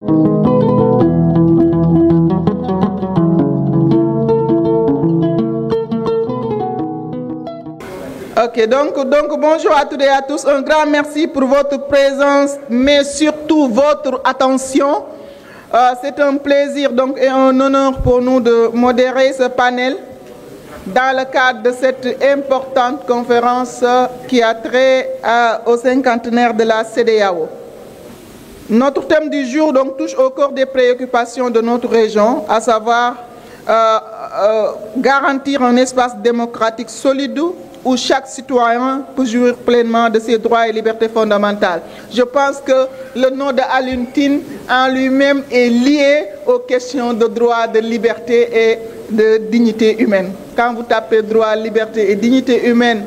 Ok, donc bonjour à toutes et à tous. Un grand merci pour votre présence, mais surtout votre attention. C'est un plaisir donc, et un honneur pour nous de modérer ce panel dans le cadre de cette importante conférence qui a trait au cinquantenaire de la CEDEAO. Notre thème du jour donc, touche au cœur des préoccupations de notre région, à savoir garantir un espace démocratique solide où chaque citoyen peut jouir pleinement de ses droits et libertés fondamentales. Je pense que le nom de Alioune Tine en lui-même est lié aux questions de droit, de liberté et de dignité humaine. Quand vous tapez droit, liberté et dignité humaine,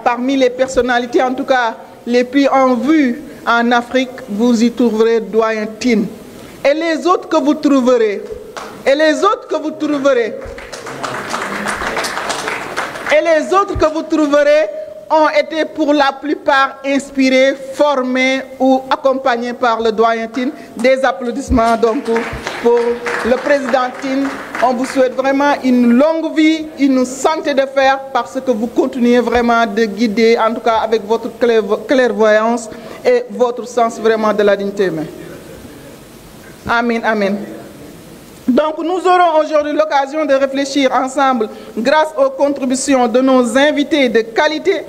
parmi les personnalités, en tout cas les plus en vue en Afrique, vous y trouverez doyen Tine. Et les autres que vous trouverez, ont été pour la plupart inspirés, formés ou accompagnés par le doyen Tine. Des applaudissements donc pour le président Tine. On vous souhaite vraiment une longue vie, une santé de fer parce que vous continuez vraiment de guider, en tout cas avec votre clairvoyance et votre sens vraiment de la dignité humaine. Amen, amen. Donc nous aurons aujourd'hui l'occasion de réfléchir ensemble grâce aux contributions de nos invités de qualité.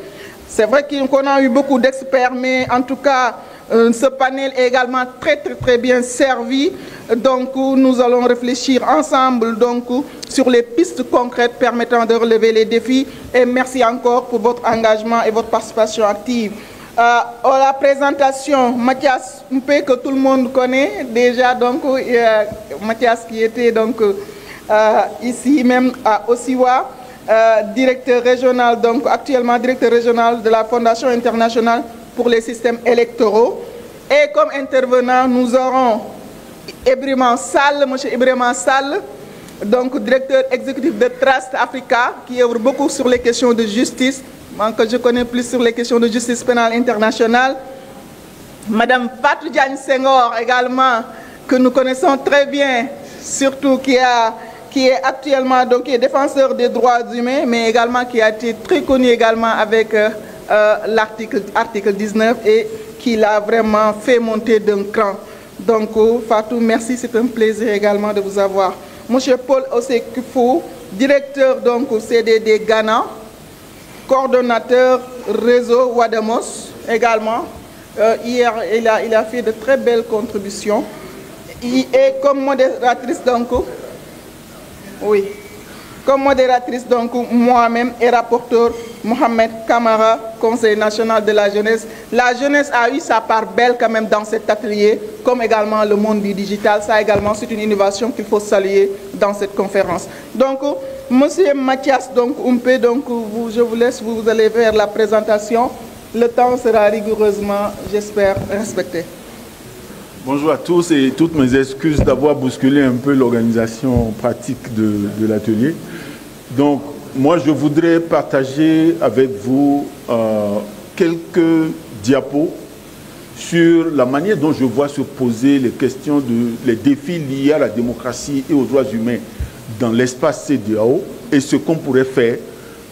C'est vrai qu'on a eu beaucoup d'experts, mais en tout cas, ce panel est également très bien servi. Donc nous allons réfléchir ensemble donc, sur les pistes concrètes permettant de relever les défis. Et merci encore pour votre engagement et votre participation active. La présentation, Mathias Mpé, que tout le monde connaît déjà, donc Mathias qui était donc ici même à Osiwa, directeur régional, donc actuellement directeur régional de la Fondation internationale pour les systèmes électoraux. Et comme intervenant, nous aurons Ibrahima Sall, M. Ibrahima Sall, donc directeur exécutif de Trust Africa, qui œuvre beaucoup sur les questions de justice, que je connais plus sur les questions de justice pénale internationale. Madame Fatou Diagne Senghor également, que nous connaissons très bien, surtout qui est actuellement donc, qui est défenseur des droits humains, mais également qui a été très connu également avec l'article 19 et qui l'a vraiment fait monter d'un cran. Donc Fatou, merci, c'est un plaisir également de vous avoir. Monsieur Paul Osekufo, directeur donc au CDD Ghana, coordonnateur réseau Wadamos également. Hier, il a fait de très belles contributions. Et comme modératrice, donc, oui, comme modératrice, donc, moi-même et rapporteur Mohamed Kamara, Conseil national de la jeunesse. La jeunesse a eu sa part belle quand même dans cet atelier, comme également le monde du digital. Ça également, c'est une innovation qu'il faut saluer dans cette conférence. Donc, Monsieur Mathias Mpé, donc je vous laisse, vous allez vers la présentation. Le temps sera rigoureusement, j'espère, respecté. Bonjour à tous et toutes mes excuses d'avoir bousculé un peu l'organisation pratique de l'atelier. Donc, moi, je voudrais partager avec vous quelques diapos sur la manière dont je vois se poser les questions, les défis liés à la démocratie et aux droits humains dans l'espace CEDEAO et ce qu'on pourrait faire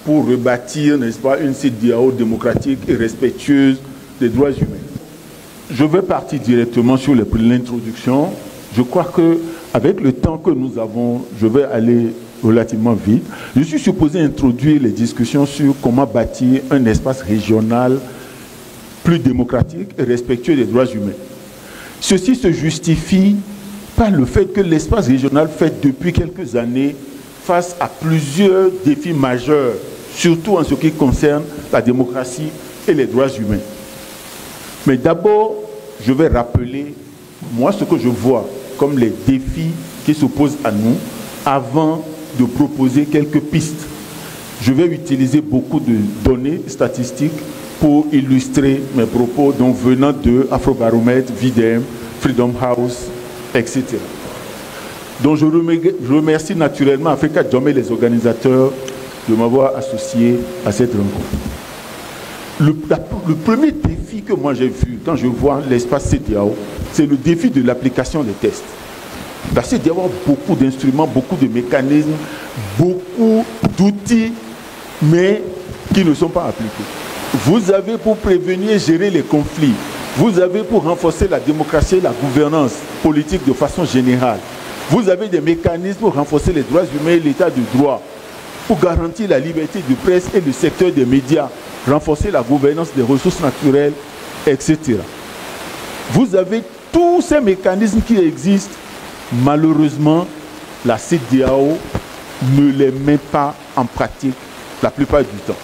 pour rebâtir, n'est-ce pas, une CEDEAO démocratique et respectueuse des droits humains. Je vais partir directement sur l'introduction. Je crois qu'avec le temps que nous avons, je vais aller relativement vite. Je suis supposé introduire les discussions sur comment bâtir un espace régional plus démocratique et respectueux des droits humains. Ceci se justifie par le fait que l'espace régional fait depuis quelques années face à plusieurs défis majeurs, surtout en ce qui concerne la démocratie et les droits humains. Mais d'abord, je vais rappeler, moi, ce que je vois comme les défis qui s'opposent à nous avant de proposer quelques pistes. Je vais utiliser beaucoup de données statistiques pour illustrer mes propos, donc venant de Afrobaromètre, VDM, Freedom House, etc. Donc je remercie naturellement Africa Jom et les organisateurs de m'avoir associé à cette rencontre. Le premier défi défi que moi j'ai vu quand je vois l'espace CEDEAO, c'est le défi de l'application des tests. La CEDEAO a beaucoup d'instruments, beaucoup de mécanismes, beaucoup d'outils, mais qui ne sont pas appliqués. Vous avez pour prévenir et gérer les conflits. Vous avez pour renforcer la démocratie et la gouvernance politique de façon générale. Vous avez des mécanismes pour renforcer les droits humains et l'état de droit, pour garantir la liberté de presse et le secteur des médias, renforcer la gouvernance des ressources naturelles, etc. Vous avez tous ces mécanismes qui existent. Malheureusement, la CEDEAO ne les met pas en pratique la plupart du temps.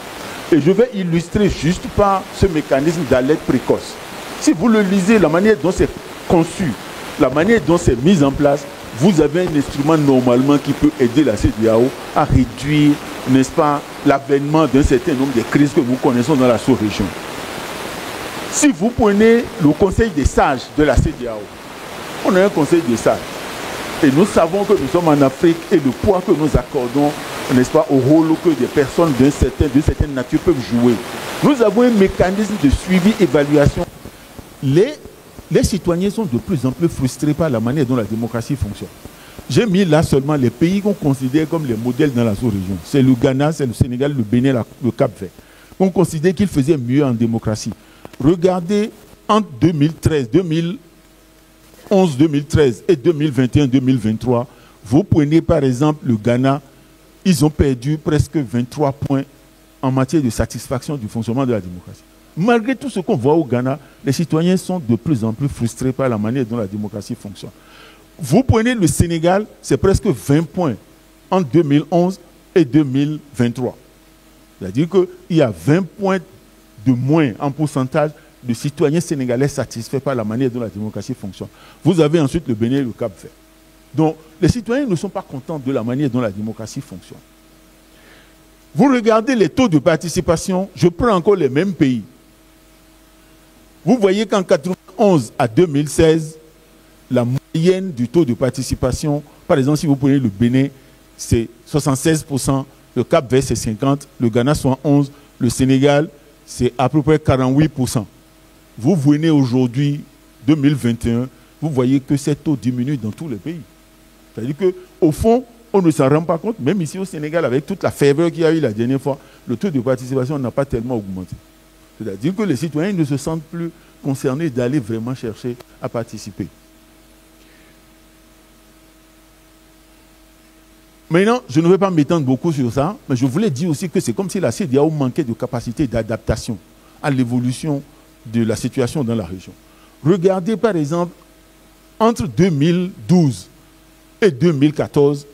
Et je vais illustrer juste par ce mécanisme d'alerte précoce. Si vous le lisez, la manière dont c'est conçu, la manière dont c'est mis en place, vous avez un instrument normalement qui peut aider la CEDEAO à réduire, n'est-ce pas, l'avènement d'un certain nombre de crises que nous connaissons dans la sous-région. Si vous prenez le conseil des sages de la CEDEAO, on a un conseil des sages. Et nous savons que nous sommes en Afrique et le poids que nous accordons, n'est-ce pas, au rôle que des personnes d'une certaine nature peuvent jouer. Nous avons un mécanisme de suivi, évaluation. Les citoyens sont de plus en plus frustrés par la manière dont la démocratie fonctionne. J'ai mis là seulement les pays qu'on considère comme les modèles dans la sous-région. C'est le Ghana, c'est le Sénégal, le Bénin, le Cap-Vert. On considère qu'ils faisaient mieux en démocratie. Regardez entre 2013, 2011, 2013 et 2021, 2023, vous prenez par exemple le Ghana, ils ont perdu presque 23 points en matière de satisfaction du fonctionnement de la démocratie. Malgré tout ce qu'on voit au Ghana, les citoyens sont de plus en plus frustrés par la manière dont la démocratie fonctionne. Vous prenez le Sénégal, c'est presque 20 points entre 2011 et 2023. C'est-à-dire qu'il y a 20 points de moins en pourcentage de citoyens sénégalais satisfaits par la manière dont la démocratie fonctionne. Vous avez ensuite le Bénin et le Cap-Vert. Donc, les citoyens ne sont pas contents de la manière dont la démocratie fonctionne. Vous regardez les taux de participation, je prends encore les mêmes pays. Vous voyez qu'en 1991 à 2016, la moyenne du taux de participation, par exemple, si vous prenez le Bénin, c'est 76%, le Cap-Vert, c'est 50%, le Ghana, 71%, le Sénégal, c'est à peu près 48%. Vous venez aujourd'hui, 2021, vous voyez que ces taux diminuent dans tous les pays. C'est-à-dire qu'au fond, on ne s'en rend pas compte, même ici au Sénégal, avec toute la ferveur qu'il y a eu la dernière fois, le taux de participation n'a pas tellement augmenté. C'est-à-dire que les citoyens ne se sentent plus concernés d'aller vraiment chercher à participer. Maintenant, je ne vais pas m'étendre beaucoup sur ça, mais je voulais dire aussi que c'est comme si la CEDEAO manquait de capacité d'adaptation à l'évolution de la situation dans la région. Regardez par exemple, entre 2012 et 2014,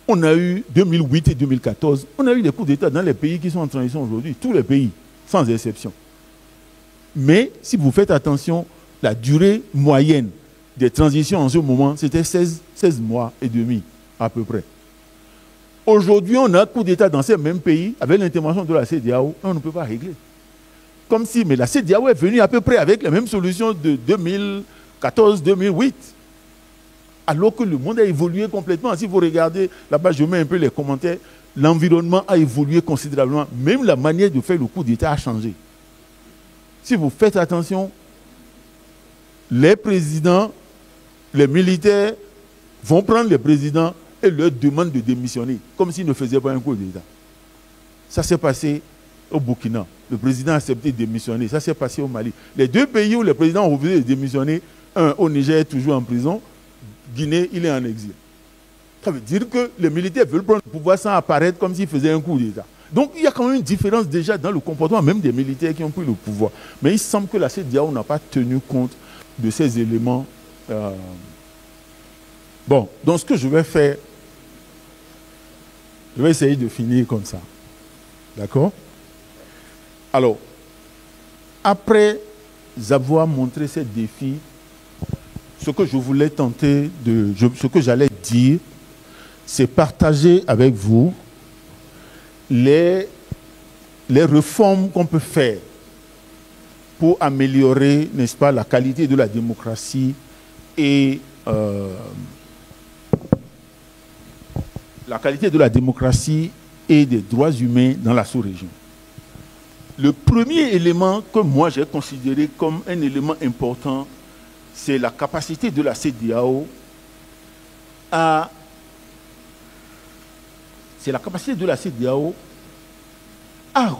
on a eu 2008 et 2014, on a eu des coups d'État dans les pays qui sont en transition aujourd'hui, tous les pays, sans exception. Mais si vous faites attention, la durée moyenne des transitions en ce moment, c'était 16 mois et demi à peu près. Aujourd'hui, on a un coup d'État dans ces mêmes pays, avec l'intervention de la CEDEAO, on ne peut pas régler. Comme si, mais la CEDEAO est venue à peu près avec les mêmes solutions de 2014-2008. Alors que le monde a évolué complètement. Si vous regardez, là-bas, je mets un peu les commentaires, l'environnement a évolué considérablement. Même la manière de faire le coup d'État a changé. Si vous faites attention, les présidents, les militaires vont prendre les présidents et leur demandent de démissionner, comme s'ils ne faisaient pas un coup d'État. Ça s'est passé au Burkina. Le président a accepté de démissionner. Ça s'est passé au Mali. Les deux pays où les présidents ont refusé de démissionner, un au Niger est toujours en prison, Guinée, il est en exil. Ça veut dire que les militaires veulent prendre le pouvoir sans apparaître comme s'ils faisaient un coup d'État. Donc il y a quand même une différence déjà dans le comportement même des militaires qui ont pris le pouvoir. Mais il semble que la CEDEAO n'a pas tenu compte de ces éléments. Bon, donc ce que je vais faire, je vais essayer de finir comme ça. D'accord? Alors, après avoir montré ces défis, ce que je voulais tenter ce que j'allais dire, c'est partager avec vous les réformes qu'on peut faire pour améliorer, n'est-ce pas, la qualité de la démocratie et la qualité de la démocratie et des droits humains dans la sous-région. Le premier élément que moi j'ai considéré comme un élément important, c'est la capacité de la CEDEAO à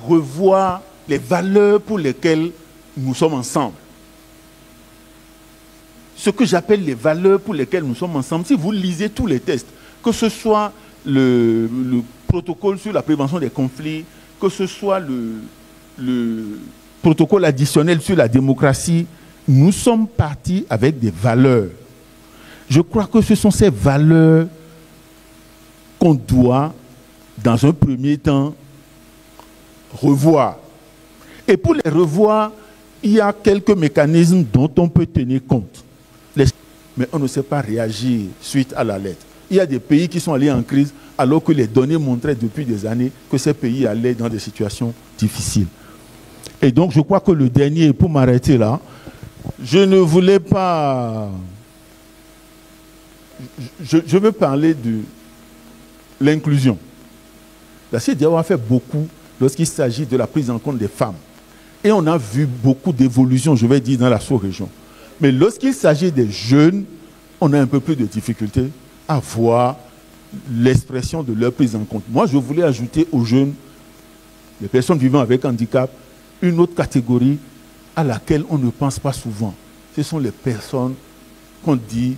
revoir les valeurs pour lesquelles nous sommes ensemble. Ce que j'appelle les valeurs pour lesquelles nous sommes ensemble, si vous lisez tous les textes, que ce soit le protocole sur la prévention des conflits, que ce soit le protocole additionnel sur la démocratie, nous sommes partis avec des valeurs. Je crois que ce sont ces valeurs qu'on doit, dans un premier temps, revoir. Et pour les revoir, il y a quelques mécanismes dont on peut tenir compte. Mais on ne sait pas réagir suite à la lettre. Il y a des pays qui sont allés en crise alors que les données montraient depuis des années que ces pays allaient dans des situations difficiles. Et donc je crois que le dernier, pour m'arrêter là, je ne voulais pas... Je veux parler de l'inclusion. La CEDEAO a fait beaucoup lorsqu'il s'agit de la prise en compte des femmes. Et on a vu beaucoup d'évolutions, je vais dire, dans la sous-région. Mais lorsqu'il s'agit des jeunes, on a un peu plus de difficultés à voir l'expression de leur prise en compte. Moi, je voulais ajouter aux jeunes, les personnes vivant avec handicap, une autre catégorie à laquelle on ne pense pas souvent. Ce sont les personnes qu'on dit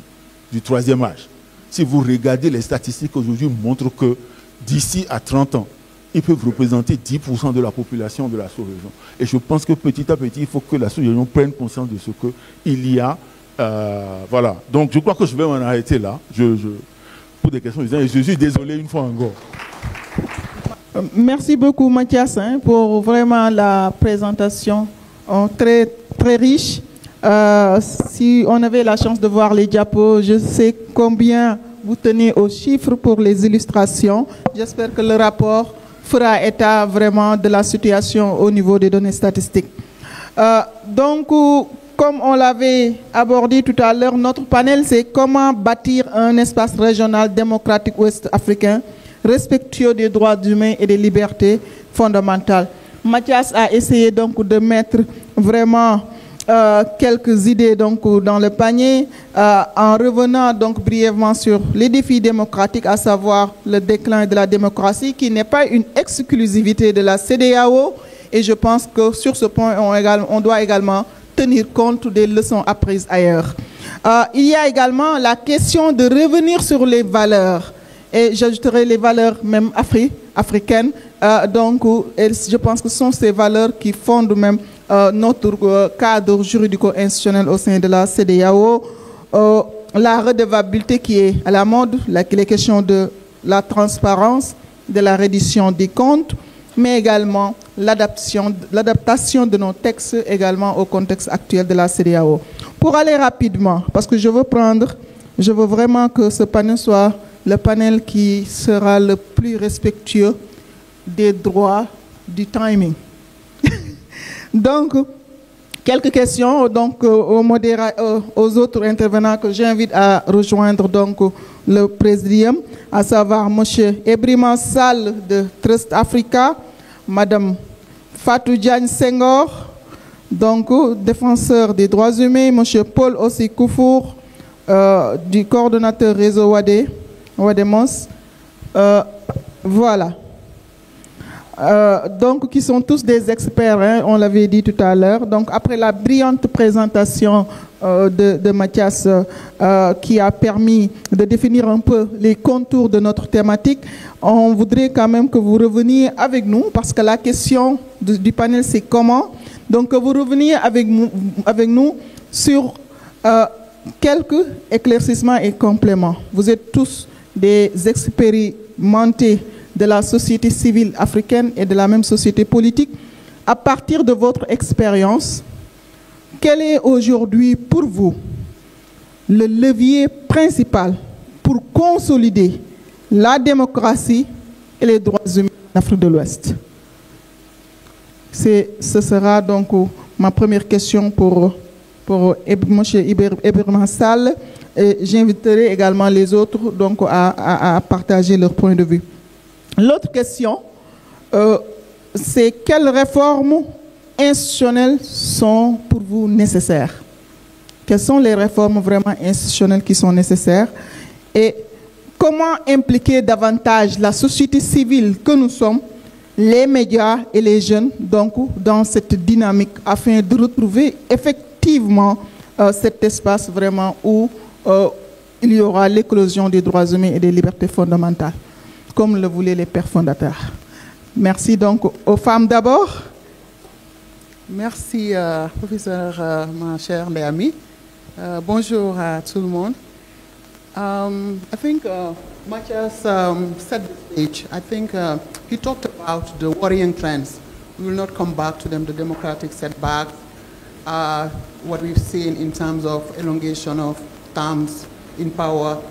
du troisième âge. Si vous regardez les statistiques aujourd'hui, montrent que d'ici à 30 ans, ils peuvent représenter 10% de la population de la sous-région. Et je pense que petit à petit, il faut que la sous-région prenne conscience de ce qu'il y a. Voilà. Donc, je crois que je vais m'en arrêter là. Pour des questions, je suis désolé une fois encore. Merci beaucoup, Mathias, pour vraiment la présentation très, très riche. Si on avait la chance de voir les diapos, je sais combien vous tenez aux chiffres pour les illustrations. J'espère que le rapport fera état vraiment de la situation au niveau des données statistiques. Donc, comme on l'avait abordé tout à l'heure, notre panel, c'est comment bâtir un espace régional démocratique ouest-africain respectueux des droits humains et des libertés fondamentales. Mathias a essayé donc de mettre vraiment quelques idées donc dans le panier en revenant donc brièvement sur les défis démocratiques, à savoir le déclin de la démocratie qui n'est pas une exclusivité de la CEDEAO, et je pense que sur ce point on doit également tenir compte des leçons apprises ailleurs. Il y a également la question de revenir sur les valeurs, et j'ajouterai les valeurs même africaines, donc je pense que ce sont ces valeurs qui fondent même notre cadre juridico-institutionnel au sein de la CEDEAO, la redevabilité qui est à la mode, les questions de la transparence, de la reddition des comptes, mais également l'adaptation de nos textes également au contexte actuel de la CEDEAO. Pour aller rapidement, parce que je veux vraiment que ce panel soit le panel qui sera le plus respectueux des droits du timing. Donc, quelques questions donc, aux autres intervenants que j'invite à rejoindre donc, le présidium, à savoir M. Ebrima Sall de Trust Africa, Mme Fatou Diagne Senghor, donc défenseur des droits humains, M. Paul Ossi Koufour, du coordonnateur réseau Wademos. Voilà. Donc, qui sont tous des experts, on l'avait dit tout à l'heure. Donc, après la brillante présentation de Mathias, qui a permis de définir un peu les contours de notre thématique, on voudrait quand même que vous reveniez avec nous, parce que la question du panel, c'est comment. Donc, que vous reveniez avec nous sur quelques éclaircissements et compléments. Vous êtes tous des expérimentés de la société civile africaine et de la même société politique. À partir de votre expérience, quel est aujourd'hui pour vous le levier principal pour consolider la démocratie et les droits humains en Afrique de l'Ouest? Ce sera donc ma première question pour M. Ebrima Sall. J'inviterai également les autres donc, à partager leur point de vue. L'autre question, c'est quelles réformes institutionnelles sont pour vous nécessaires? Quelles sont les réformes vraiment institutionnelles qui sont nécessaires? Et comment impliquer davantage la société civile que nous sommes, les médias et les jeunes, donc, dans cette dynamique afin de retrouver effectivement cet espace vraiment où il y aura l'éclosion des droits humains et des libertés fondamentales, comme le voulaient les pères fondateurs. Merci donc aux femmes d'abord. Merci, professeur, ma chère Léami. Bonjour à tout le monde. I think Matthias set the stage. I think he talked about the worrying trends. We will not come back to them, the democratic setbacks, what we've seen in terms of elongation of terms in power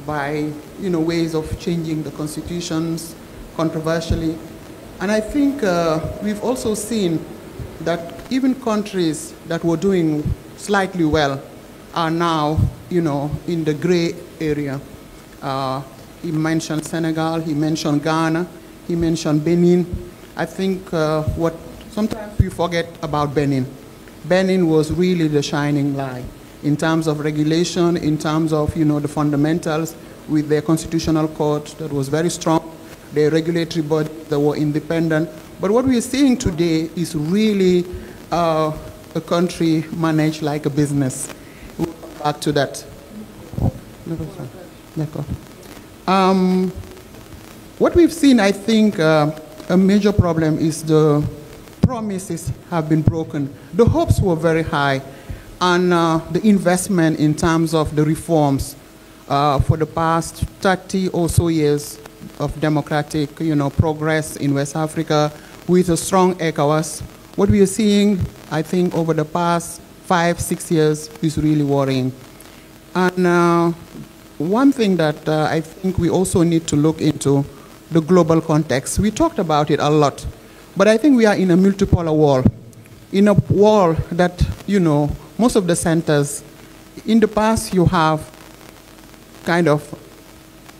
by ways of changing the constitutions controversially. And I think we've also seen that even countries that were doing slightly well are now, in the gray area. He mentioned Senegal, he mentioned Ghana, he mentioned Benin. I think what sometimes we forget about Benin. Benin was really the shining light in terms of regulation, in terms of, the fundamentals with their constitutional court that was very strong, their regulatory bodies that were independent. But what we are seeing today is really a country managed like a business. We'll come back to that. What we've seen, I think, a major problem is the promises have been broken. The hopes were very high, and the investment in terms of the reforms for the past 30 or so years of democratic, progress in West Africa with a strong ECOWAS. What we are seeing, I think, over the past 5-6 years is really worrying. And one thing that I think we also need to look into, the global context. We talked about it a lot, but I think we are in a multipolar world. In a world that, most of the centers, in the past you have kind of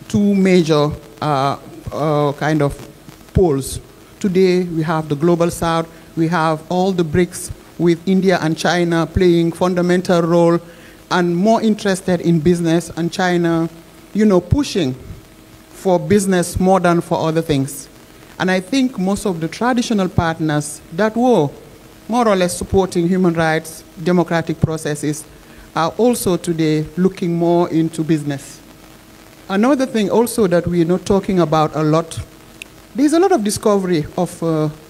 two major kind of poles. Today we have the global south, we have all the BRICS with India and China playing fundamental role and more interested in business, and China, pushing for business more than for other things. And I think most of the traditional partners that were more or less supporting human rights, democratic processes, are also today looking more into business. Another thing also that we're not talking about a lot, there's a lot of discovery of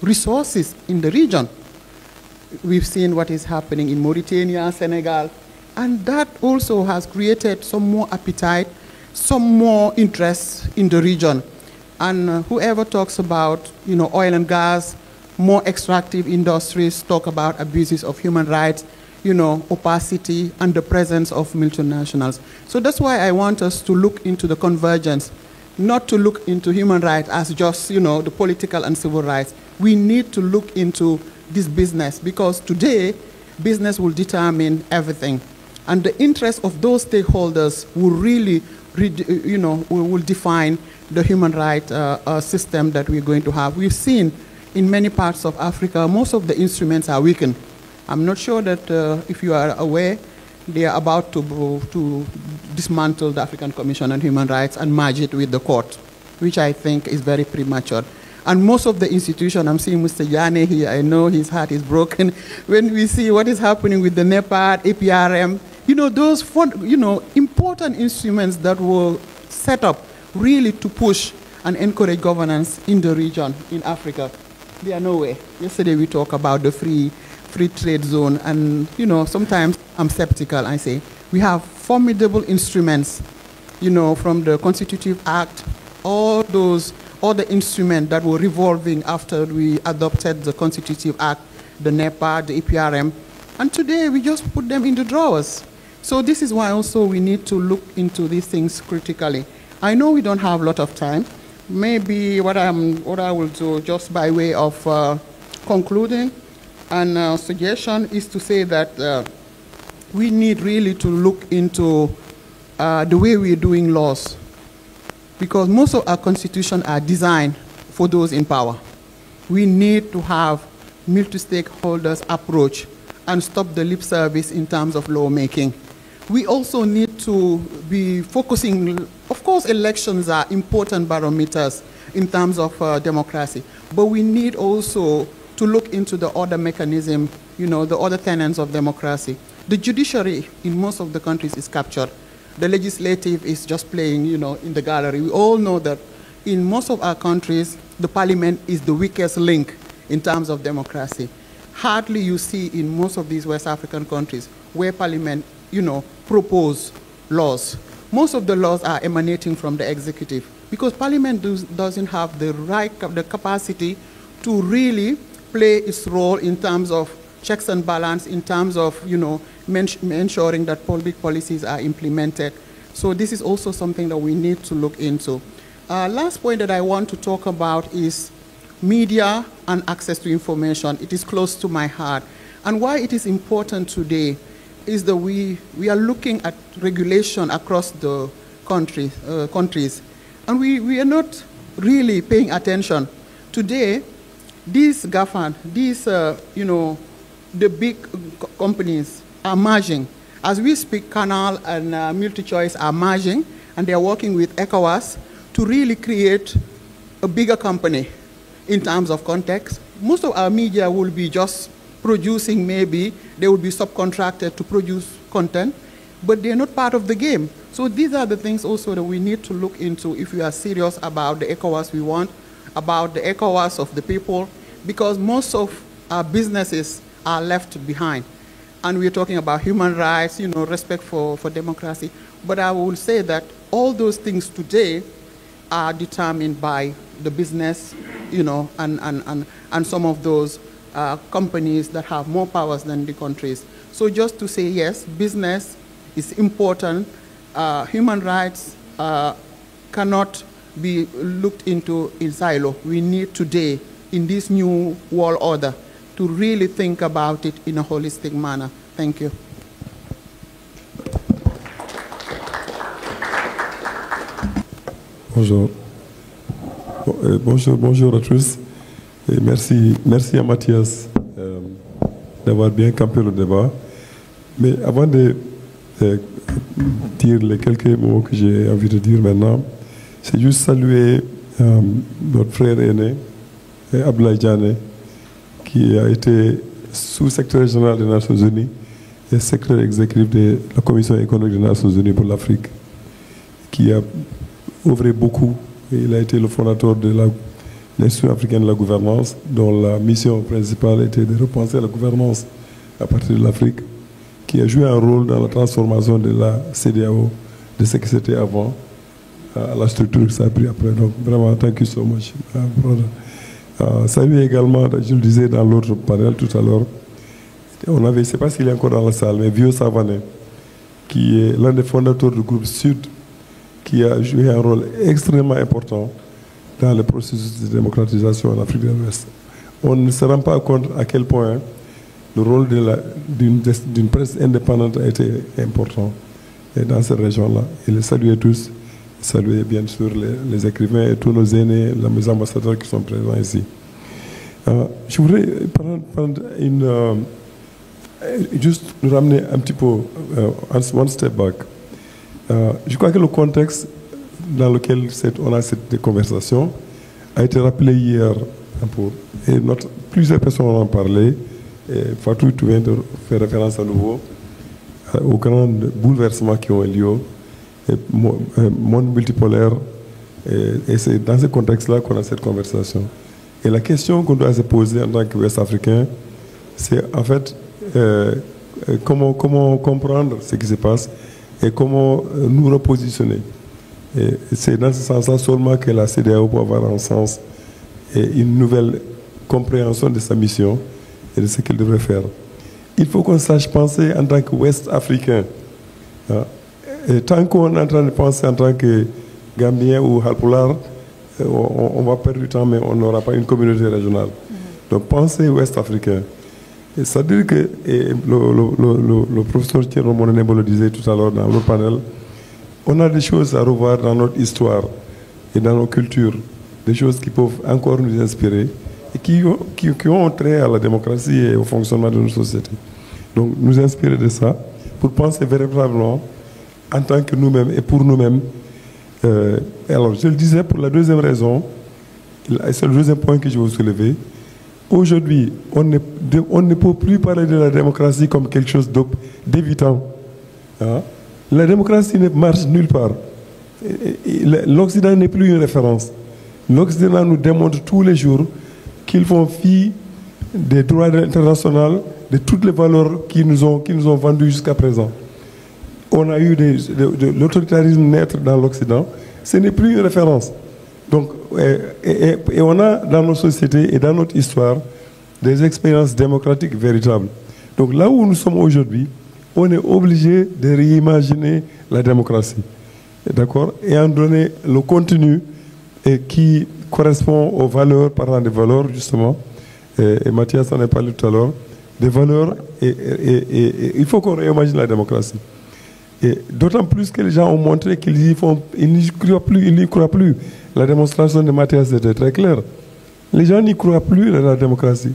resources in the region. We've seen what is happening in Mauritania, Senegal, and that also has created some more appetite, some more interest in the region. And whoever talks about, oil and gas, more extractive industries, talk about abuses of human rights, opacity, and the presence of multinationals. So that's why I want us to look into the convergence, not to look into human rights as just, the political and civil rights. We need to look into this business, because today, business will determine everything. And the interests of those stakeholders will really, will define the human rights system that we're going to have. We've seen in many parts of Africa, most of the instruments are weakened. I'm not sure that if you are aware, they are about to dismantle the African Commission on Human Rights and merge it with the court, which I think is very premature. And most of the institutions, I'm seeing Mr. Yane here, I know his heart is broken. When we see what is happening with the NEPAD, APRM, those important instruments that were set up really to push and encourage governance in the region, in Africa, they are nowhere. Yesterday we talked about the free trade zone, and sometimes I'm skeptical. I say we have formidable instruments, from the Constitutive Act, all the instruments that were revolving after we adopted the Constitutive Act, the NEPA, the APRM, and today we just put them in the drawers. So this is why also we need to look into these things critically. I know we don't have a lot of time. Maybe what I will do, just by way of concluding, and suggestion is to say that we need really to look into the way we're doing laws, because most of our constitutions are designed for those in power. we need to have multi-stakeholders approach and stop the lip service in terms of lawmaking. We also need to be focusing, of course, elections are important barometers in terms of democracy, but we need also to look into the other mechanism, the other tenets of democracy. The judiciary in most of the countries is captured. The legislative is just playing, in the gallery. We all know that in most of our countries, the parliament is the weakest link in terms of democracy. Hardly you see in most of these West African countries where parliament, propose laws. Most of the laws are emanating from the executive because parliament doesn't have the capacity to really play its role in terms of checks and balance, in terms of, ensuring that public policies are implemented. So this is also something that we need to look into. Last point that I want to talk about is media and access to information. It is close to my heart. And why it is important today is that we are looking at regulation across the countries, and we are not really paying attention. Today, these GAFA, the big companies are merging. As we speak, Canal and MultiChoice are merging, and they are working with ECOWAS to really create a bigger company in terms of context. Most of our media will be just producing, maybe they will be subcontracted to produce content, but they're not part of the game. So these are the things also that we need to look into if we are serious about the ECOWAS we want, about the ECOWAS of the people, because most of our businesses are left behind. And we're talking about human rights, respect for democracy. But I will say that all those things today are determined by the business, and some of those companies that have more powers than the countries. So just to say, yes, business is important. Human rights cannot be looked into in silo. We need today, in this new world order, to really think about it in a holistic manner. Thank you. Bonjour. Bonjour à tous. Et merci à Mathias d'avoir bien campé le débat. Mais avant de dire les quelques mots que j'ai envie de dire maintenant, c'est juste saluer notre frère aîné, Abdoulaye Diané, qui a été sous-secrétaire général des Nations Unies et secrétaire exécutif de la Commission économique des Nations Unies pour l'Afrique, qui a œuvré beaucoup. Il a été le fondateur de l'Institut africain de la gouvernance, dont la mission principale était de repenser la gouvernance à partir de l'Afrique, qui a joué un rôle dans la transformation de la CEDEAO, de ce que c'était avant, à la structure que ça a pris après. Donc vraiment, thank you so much, brother. Salut également, je le disais dans l'autre panel tout à l'heure, on avait, je ne sais pas s'il est encore dans la salle, mais Vieux Savané, qui est l'un des fondateurs du groupe Sud, qui a joué un rôle extrêmement important dans le processus de démocratisation en Afrique de l'Ouest. On ne se rend pas compte à quel point le rôle d'une presse indépendante a été important dans cette région-là. Et les saluer tous, saluer bien sûr les écrivains et tous nos aînés, les ambassadeurs qui sont présents ici. Je voudrais prendre juste nous ramener un petit peu, one step back. Je crois que le contexte dans lequel on a cette conversation a été rappelé hier un peu. Et plusieurs personnes en ont parlé. Et Fatou, tu viens de faire référence à nouveau aux grands bouleversements qui ont eu lieu, monde multipolaire. Et c'est dans ce contexte-là qu'on a cette conversation. Et la question qu'on doit se poser en tant que Ouest-Africain, c'est en fait comment comprendre ce qui se passe et comment nous repositionner. Et c'est dans ce sens-là seulement que la CEDEAO peut avoir un sens et une nouvelle compréhension de sa mission et de ce qu'elle devrait faire. Il faut qu'on sache penser en tant qu'Ouest-Africain. Et tant qu'on est en train de penser en tant que Gambien ou Halpulaar, on va perdre du temps, mais on n'aura pas une communauté régionale. Donc penser Ouest-Africain. C'est-à-dire que le professeur Thierry Monenebo le disait tout à l'heure dans le panel, on a des choses à revoir dans notre histoire et dans nos cultures, des choses qui peuvent encore nous inspirer et qui ont trait à la démocratie et au fonctionnement de nos sociétés. Donc, nous inspirer de ça pour penser véritablement en tant que nous-mêmes et pour nous-mêmes. Alors, je le disais pour la deuxième raison, c'est le deuxième point que je veux soulever. Aujourd'hui, on ne peut plus parler de la démocratie comme quelque chose d'évitant. Hein? La démocratie ne marche nulle part. L'Occident n'est plus une référence. L'Occident nous démontre tous les jours qu'ils font fi des droits internationaux, de toutes les valeurs qu'ils nous ont vendues jusqu'à présent. On a eu de l'autoritarisme naître dans l'Occident. Ce n'est plus une référence. Donc, et on a dans nos sociétés et dans notre histoire des expériences démocratiques véritables. Donc là où nous sommes aujourd'hui, on est obligé de réimaginer la démocratie. D'accord? Et en donner le contenu qui correspond aux valeurs, parlant des valeurs justement, et Mathias en a parlé tout à l'heure, des valeurs, et il faut qu'on réimagine la démocratie. Et d'autant plus que les gens ont montré qu'ils n'y croient plus. La démonstration de Mathias était très claire. Les gens n'y croient plus à la démocratie.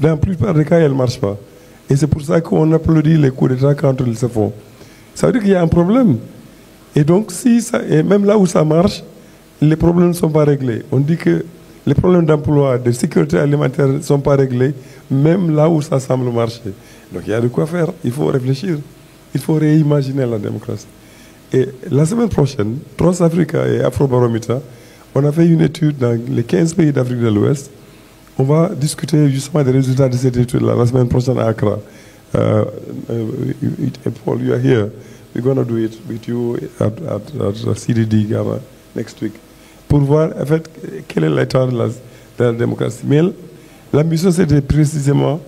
Dans la plupart des cas, elle ne marche pas. Et c'est pour ça qu'on applaudit les coups d'État quand ils se font. Ça veut dire qu'il y a un problème. Et donc, et même là où ça marche, les problèmes ne sont pas réglés. On dit que les problèmes d'emploi, de sécurité alimentaire ne sont pas réglés, même là où ça semble marcher. Donc il y a de quoi faire. Il faut réfléchir. Il faut réimaginer la démocratie. Et la semaine prochaine, Trans-Africa et Afrobarometer, on a fait une étude dans les 15 pays d'Afrique de l'Ouest. On va discuter justement des résultats de cette étude-là la semaine prochaine à Accra. Paul, you are here. We're going to do it with you at CDD Ghana next week. Pour voir, en fait, quel est l'état de la démocratie. Mais l'ambition, c'était précisément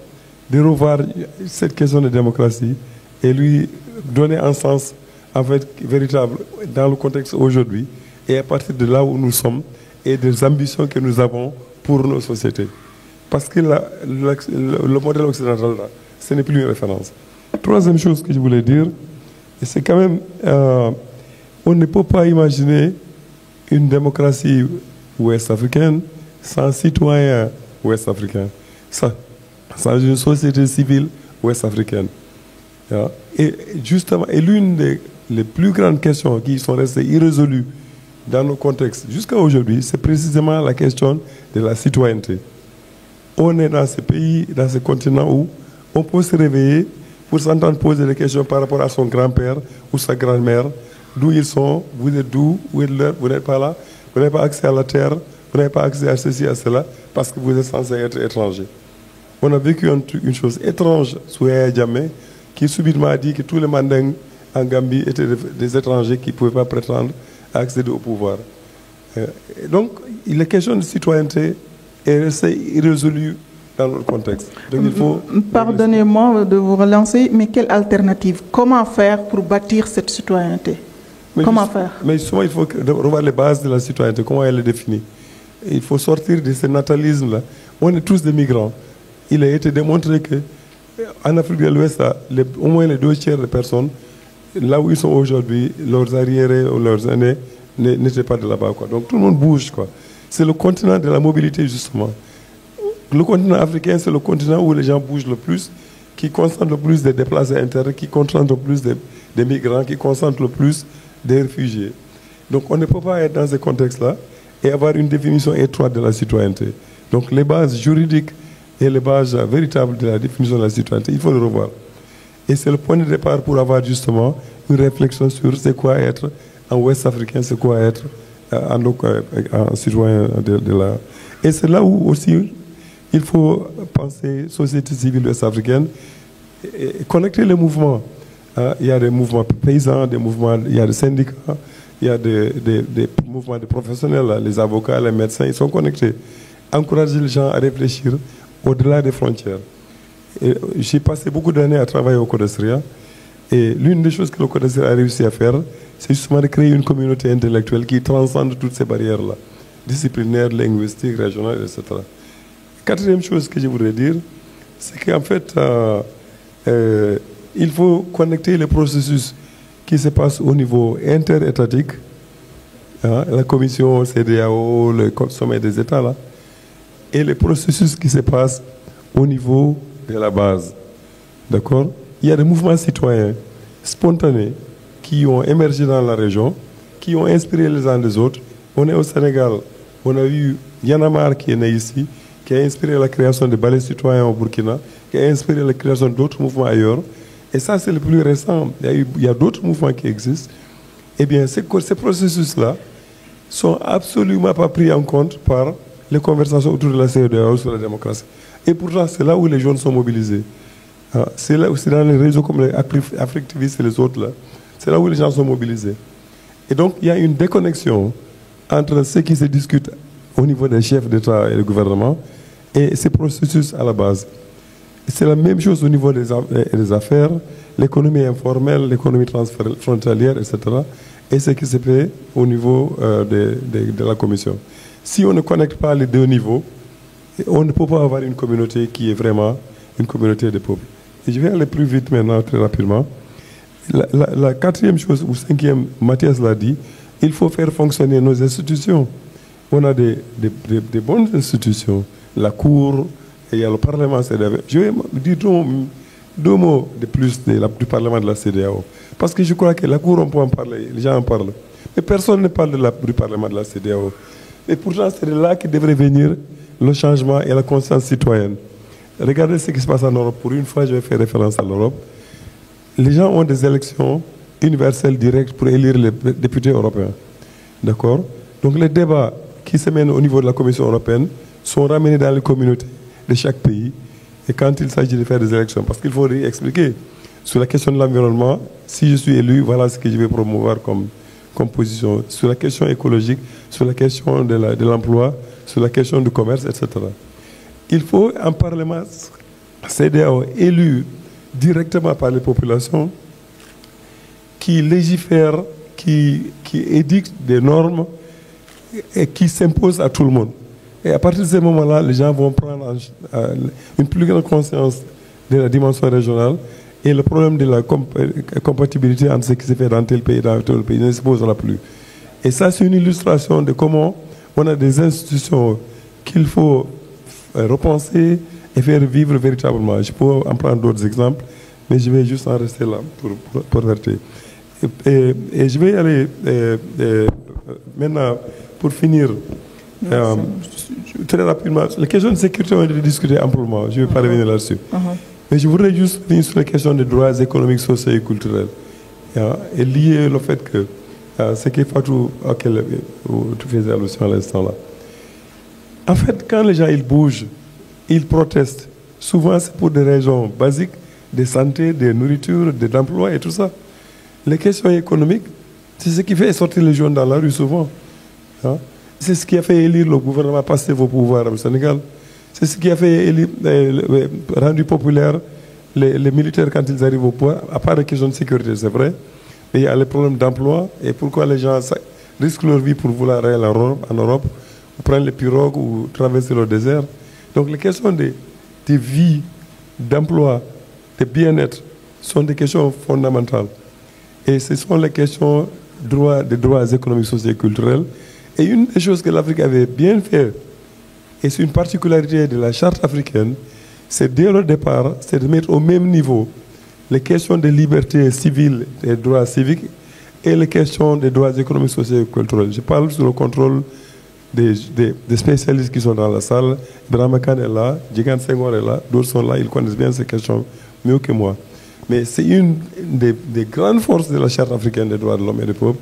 de revoir cette question de démocratie et lui donner un sens, en fait, véritable dans le contexte aujourd'hui et à partir de là où nous sommes et des ambitions que nous avons pour nos sociétés. Parce que le modèle occidental, là, ce n'est plus une référence. Troisième chose que je voulais dire, c'est quand même, on ne peut pas imaginer une démocratie ouest-africaine sans citoyens ouest-africains, sans une société civile ouest-africaine. Et justement, et l'une des plus grandes questions qui sont restées irrésolues dans nos contextes jusqu'à aujourd'hui, c'est précisément la question de la citoyenneté. On est dans ce pays, dans ce continent où on peut se réveiller pour s'entendre poser des questions par rapport à son grand-père ou sa grand-mère, d'où ils sont, vous êtes d'où, vous n'êtes pas là, vous n'avez pas accès à la terre, vous n'avez pas accès à ceci, à cela, parce que vous êtes censé être étranger. On a vécu une chose étrange sous Yaya Jammeh, qui subitement a dit que tous les mandingues en Gambie étaient des étrangers qui ne pouvaient pas prétendre à accéder au pouvoir. Donc, la question de citoyenneté est restée irrésolue dans notre contexte. Donc, il faut... Pardonnez-moi de vous relancer, mais quelle alternative? Comment faire pour bâtir cette citoyenneté? Comment faire? Mais justement, il faut revoir les bases de la citoyenneté, comment elle est définie. Il faut sortir de ce natalisme-là. On est tous des migrants. Il a été démontré qu'en Afrique de l'Ouest, au moins les 2/3 des personnes, là où ils sont aujourd'hui, leurs arriérés ou leurs aînés n'étaient pas de là-bas. Donc tout le monde bouge. C'est le continent de la mobilité, justement. Le continent africain, c'est le continent où les gens bougent le plus, qui concentre le plus des déplacés internes, qui concentre le plus des migrants, qui concentre le plus des réfugiés. Donc on ne peut pas être dans ce contexte-là et avoir une définition étroite de la citoyenneté. Donc les bases juridiques et les bases véritables de la définition de la citoyenneté, il faut le revoir. Et c'est le point de départ pour avoir justement une réflexion sur c'est quoi être un Ouest-Africain, c'est quoi être un citoyen de la... Et c'est là où aussi il faut penser société civile ouest-africaine et connecter les mouvements. Il y a des mouvements paysans, il y a des syndicats, il y a des mouvements de professionnels, les avocats, les médecins, ils sont connectés. Encourager les gens à réfléchir au-delà des frontières. J'ai passé beaucoup d'années à travailler au CODESRIA et l'une des choses que le CODESRIA a réussi à faire, c'est justement de créer une communauté intellectuelle qui transcende toutes ces barrières-là, disciplinaires, linguistiques, régionales, etc. Quatrième chose que je voudrais dire, c'est qu'en fait, il faut connecter les processus qui se passent au niveau interétatique, la commission CEDEAO, le sommet des États, là, et les processus qui se passent au niveau de la base. D'accord? Il y a des mouvements citoyens spontanés qui ont émergé dans la région, qui ont inspiré les uns des autres. On est au Sénégal, on a vu Y'en a marre qui est né ici, qui a inspiré la création des ballets citoyens au Burkina, qui a inspiré la création d'autres mouvements ailleurs. Et ça, c'est le plus récent. Il y a d'autres mouvements qui existent. Eh bien, ces processus-là sont absolument pas pris en compte par les conversations autour de la CEDEAO sur la démocratie. Et pourtant, c'est là où les jeunes sont mobilisés. C'est là aussi dans les réseaux comme les Africtivistes et les autres là. C'est là où les gens sont mobilisés. Et donc, il y a une déconnexion entre ce qui se discute au niveau des chefs d'État et du gouvernement et ces processus à la base. C'est la même chose au niveau des affaires, l'économie informelle, l'économie transfrontalière, etc. Et ce qui se fait au niveau de la Commission. Si on ne connecte pas les deux niveaux, on ne peut pas avoir une communauté qui est vraiment une communauté de peuples. Et je vais aller plus vite maintenant, très rapidement. La quatrième chose, ou cinquième, Mathias l'a dit, il faut faire fonctionner nos institutions. On a des bonnes institutions, la Cour, et il y a le Parlement CEDEAO. Je vais dire deux mots de plus du Parlement de la CEDEAO. Parce que je crois que la Cour, on peut en parler, les gens en parlent. Mais personne ne parle du Parlement de la CEDEAO. Et pourtant, c'est de là que devrait venir le changement et la conscience citoyenne. Regardez ce qui se passe en Europe. Pour une fois, je vais faire référence à l'Europe. Les gens ont des élections universelles directes pour élire les députés européens. D'accord? Donc les débats qui se mènent au niveau de la Commission européenne sont ramenés dans les communautés de chaque pays. Et quand il s'agit de faire des élections, parce qu'il faut expliquer, sur la question de l'environnement, si je suis élu, voilà ce que je vais promouvoir comme position. Sur la question écologique, sur la question de l'emploi, sur la question du commerce, etc. Il faut un Parlement CEDEAO élu directement par les populations qui légifère, qui édicte des normes et qui s'impose à tout le monde. Et à partir de ce moment-là, les gens vont prendre une plus grande conscience de la dimension régionale et le problème de la compatibilité entre ce qui se fait dans tel pays et dans tel pays ne se posera plus. Et ça, c'est une illustration de comment on a des institutions qu'il faut repenser et faire vivre véritablement. Je peux en prendre d'autres exemples, mais je vais juste en rester là pour verter. Et je vais aller maintenant, pour finir, très rapidement, les questions de sécurité ont été discutées amplement, je ne vais pas revenir là-dessus. Mais je voudrais juste revenir sur les questions des droits économiques, sociaux et culturels. Et lier le fait que ce qui est Fatou, auquel tu faisais allusion à l'instant là. En fait, quand les gens ils bougent, ils protestent, souvent c'est pour des raisons basiques, de santé, de nourriture, d'emploi et tout ça. Les questions économiques, c'est ce qui fait sortir les jeunes dans la rue souvent. C'est ce qui a fait élire le gouvernement Pastef au pouvoir au Sénégal. C'est ce qui a fait rendu populaire les militaires quand ils arrivent au pouvoir, à part les questions de sécurité, c'est vrai. Mais il y a les problèmes d'emploi et pourquoi les gens risquent leur vie pour vouloir aller en Europe, ou prendre les pirogues ou traverser le désert. Donc les questions de vie, d'emploi, de bien-être sont des questions fondamentales. Et ce sont les questions des droits économiques, sociaux et culturels. Et une des choses que l'Afrique avait bien fait, et c'est une particularité de la charte africaine, c'est dès le départ, c'est de mettre au même niveau les questions de liberté civile et droits civiques et les questions des droits économiques, sociaux et culturels. Je parle sur le contrôle des spécialistes qui sont dans la salle. Ibrahima Kane est là, Djigan Senghor est là, d'autres sont là, ils connaissent bien ces questions mieux que moi. Mais c'est une des grandes forces de la charte africaine des droits de l'homme et des peuples,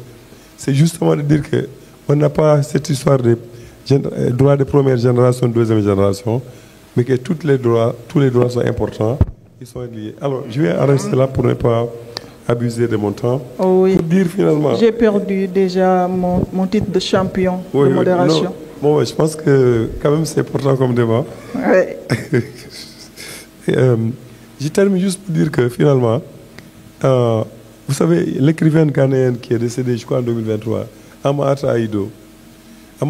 c'est justement de dire qu'on n'a pas cette histoire de droits de première génération, deuxième génération, mais que tous les droits sont importants, ils sont liés. Alors, je vais en rester là pour ne pas abuser de mon temps. Oh oui. Pour dire finalement... J'ai perdu déjà mon titre de champion de modération. Bon, je pense que quand même c'est important comme débat. Oui. Je termine juste pour dire que finalement, vous savez, l'écrivaine ghanéenne qui est décédée, je crois, en 2023, Amata Aïdo, en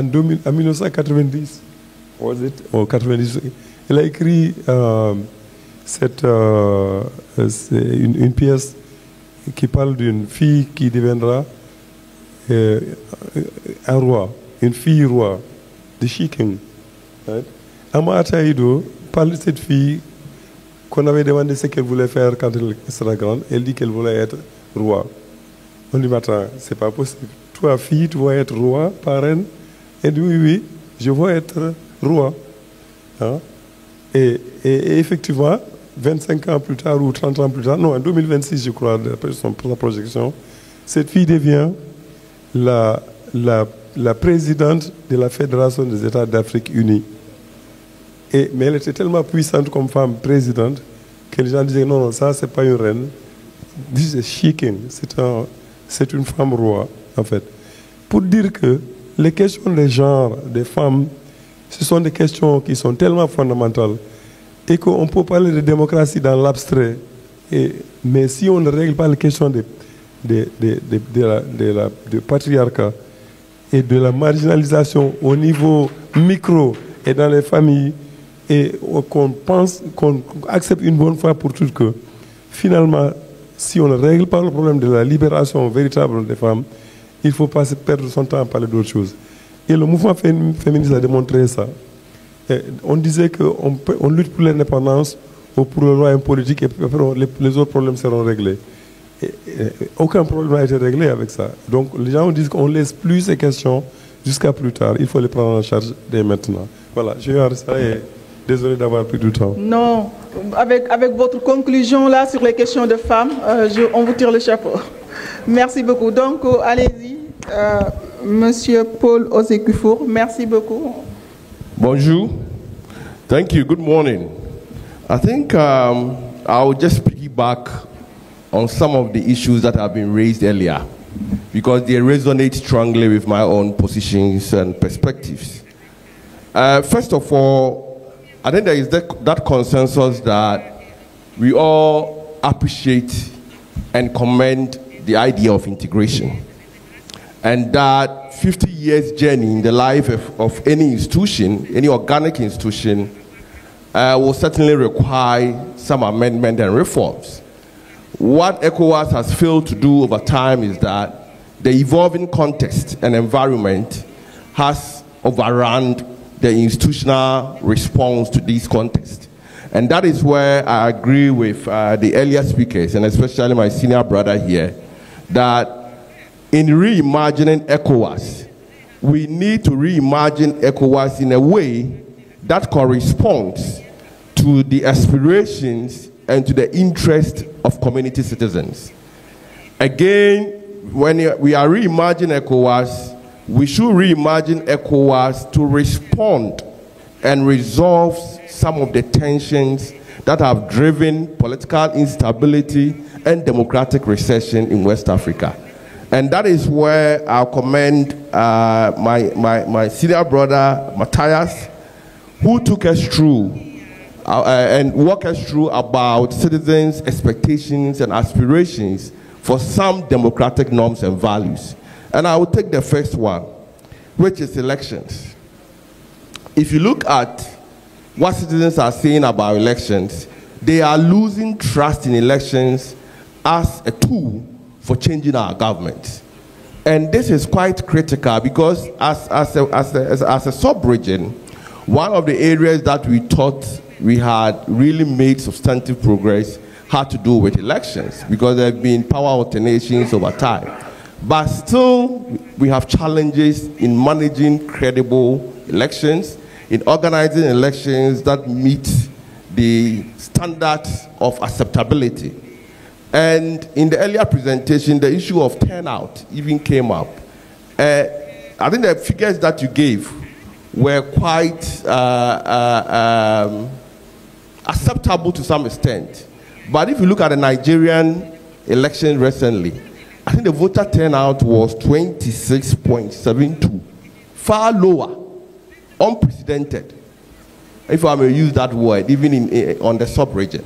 1990, elle a écrit une pièce qui parle d'une fille qui deviendra un roi, une fille roi the chicken. Right? Amata Ido parle de cette fille qu'on avait demandé ce qu'elle voulait faire quand elle sera grande. Elle dit qu'elle voulait être roi. On lui dit, attends, c'est pas possible. Toi, fille, tu vas être roi, parraine. Elle dit, oui, oui, je veux être roi. Hein? Et effectivement, 25 ans plus tard ou 30 ans plus tard, non, en 2026, je crois, d'après sa projection, cette fille devient la présidente de la Fédération des États d'Afrique unie. Mais elle était tellement puissante comme femme présidente que les gens disaient non, non, ça, c'est pas une reine. This is chicken. C'est une femme roi, en fait. Pour dire que les questions des genres, des femmes, ce sont des questions qui sont tellement fondamentales et qu'on peut parler de démocratie dans l'abstrait. Mais si on ne règle pas les questions de patriarcat et de la marginalisation au niveau micro et dans les familles, et qu'on accepte une bonne fois pour toutes que finalement, si on ne règle pas le problème de la libération véritable des femmes, il ne faut pas se perdre son temps à parler d'autre chose. Et le mouvement féministe a démontré ça. Et on disait qu'on lutte pour l'indépendance ou pour le royaume politique et après les autres problèmes seront réglés. Et aucun problème n'a été réglé avec ça. Donc les gens disent qu'on ne laisse plus ces questions jusqu'à plus tard. Il faut les prendre en charge dès maintenant. Voilà, je vais arrêter ça et désolé d'avoir pris du temps. Non, avec votre conclusion là sur les questions de femmes, on vous tire le chapeau. Merci beaucoup. Donc, allez-y, Monsieur Paul Osei-Kuffour. Merci beaucoup. Bonjour. Thank you. Good morning. I think I'll just piggyback on some of the issues that have been raised earlier because they resonate strongly with my own positions and perspectives. First of all, I think there is that consensus that we all appreciate and commend the idea of integration. And that 50 years journey in the life of any institution, any organic institution, will certainly require some amendment and reforms. What ECOWAS has failed to do over time is that the evolving context and environment has overrun the institutional response to this context. And that is where I agree with the earlier speakers, and especially my senior brother here, that in reimagining ECOWAS, we need to reimagine ECOWAS in a way that corresponds to the aspirations and to the interest of community citizens. Again, when we are reimagining ECOWAS, we should reimagine ECOWAS to respond and resolve some of the tensions that have driven political instability and democratic recession in West Africa. And that is where I'll commend my senior brother, Matthias, who took us through and walked us through about citizens' expectations and aspirations for some democratic norms and values. And I will take the first one, which is elections. If you look at what citizens are saying about elections, they are losing trust in elections as a tool for changing our government. And this is quite critical because as a sub-region, one of the areas that we thought we had really made substantive progress had to do with elections because there have been power alternations over time. But still, we have challenges in managing credible elections, in organizing elections that meet the standards of acceptability. And in the earlier presentation, the issue of turnout even came up. I think the figures that you gave were quite acceptable to some extent. But if you look at the Nigerian election recently, I think the voter turnout was 26.72, far lower, unprecedented, if I may use that word, even on the sub-region.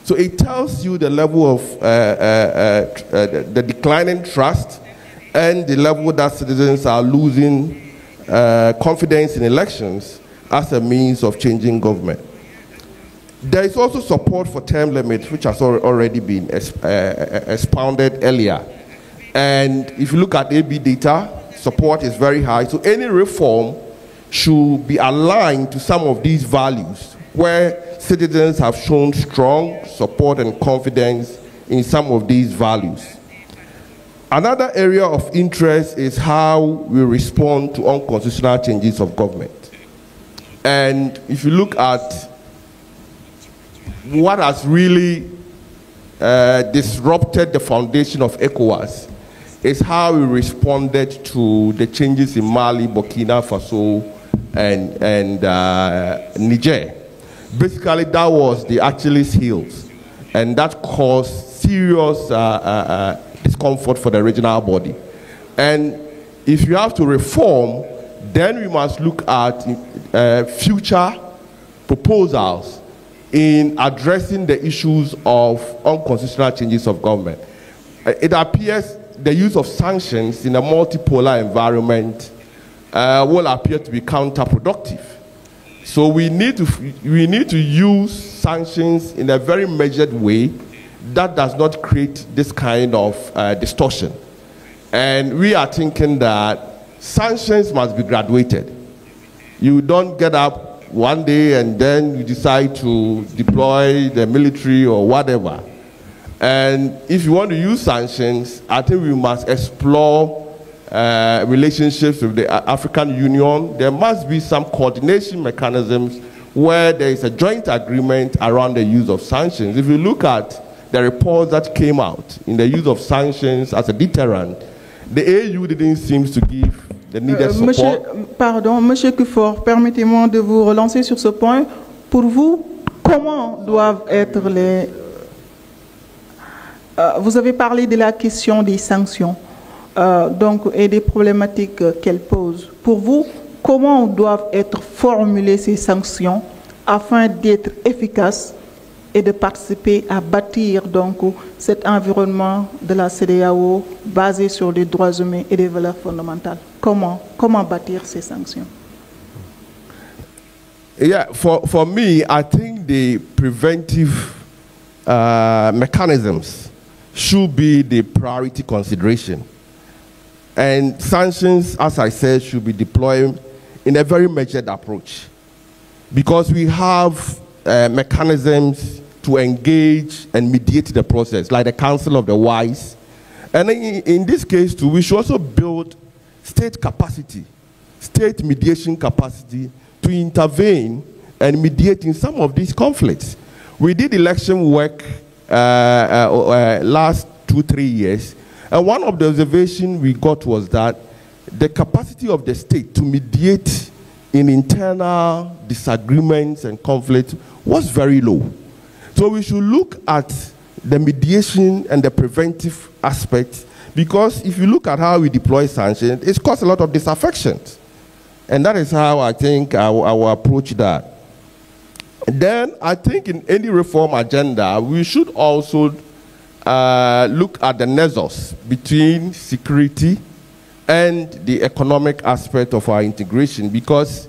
So it tells you the level of the declining trust and the level that citizens are losing confidence in elections as a means of changing government. There is also support for term limits, which has already been expounded earlier. And if you look at AB data, support is very high. So any reform should be aligned to some of these values where citizens have shown strong support and confidence in some of these values. Another area of interest is how we respond to unconstitutional changes of government. And if you look at what has really disrupted the foundation of ECOWAS, is how we responded to the changes in Mali, Burkina Faso, and Niger. Basically, that was the Achilles heels, and that caused serious discomfort for the regional body. And if you have to reform, then we must look at future proposals in addressing the issues of unconstitutional changes of government. It appears the use of sanctions in a multipolar environment will appear to be counterproductive. So we need to use sanctions in a very measured way that does not create this kind of distortion. And we are thinking that sanctions must be graduated. You don't get up one day and then you decide to deploy the military or whatever. And if you want to use sanctions, I think we must explore relationships with the African Union. There must be some coordination mechanisms where there is a joint agreement around the use of sanctions. If you look at the reports that came out in the use of sanctions as a deterrent, the AU didn't seem to give the needed support. Monsieur Kufor, permettez-moi de vous relancer sur ce point. Pour vous, comment doivent être les... vous avez parlé de la question des sanctions et des problématiques qu'elles posent. Pour vous, comment doivent être formulées ces sanctions afin d'être efficaces et de participer à bâtir donc cet environnement de la CEDEAO basé sur les droits humains et les valeurs fondamentales? Comment bâtir ces sanctions? Yeah, for me, I think the preventive mechanisms should be the priority consideration. And sanctions, as I said, should be deployed in a very measured approach, because we have mechanisms to engage and mediate the process, like the Council of the Wise. And in this case too, we should also build state capacity, state mediation capacity to intervene and mediate in some of these conflicts. We did election work last 2-3 years, and one of the observations we got was that the capacity of the state to mediate in internal disagreements and conflicts was very low. So we should look at the mediation and the preventive aspects, because if you look at how we deploy sanctions, it's caused a lot of disaffection. And that is how I think I will approach that. Then I think in any reform agenda, we should also look at the nexus between security and the economic aspect of our integration, because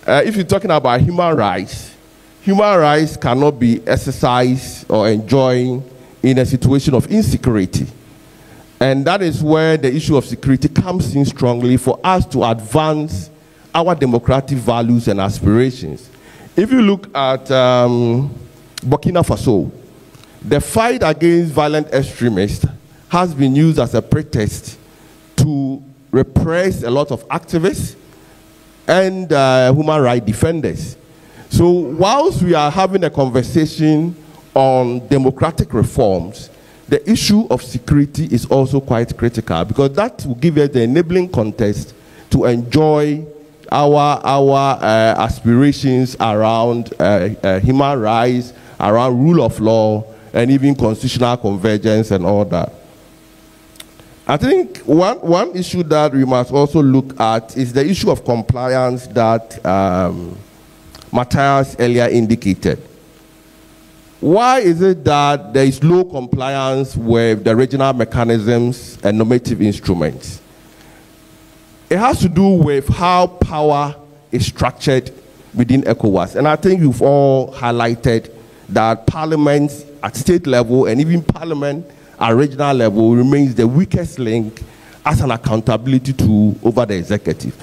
if you're talking about human rights cannot be exercised or enjoyed in a situation of insecurity. And that is where the issue of security comes in strongly for us to advance our democratic values and aspirations. If you look at Burkina Faso, the fight against violent extremists has been used as a pretext to repress a lot of activists and human rights defenders. So whilst we are having a conversation on democratic reforms, the issue of security is also quite critical, because that will give us the enabling context to enjoy our aspirations around human rights, around rule of law, and even constitutional convergence and all that. I think one issue that we must also look at is the issue of compliance that Matthias earlier indicated. Why is it that there is low compliance with the regional mechanisms and normative instruments? It has to do with how power is structured within ECOWAS. And I think you've all highlighted that parliament at state level and even parliament at regional level remains the weakest link as an accountability tool over the executive.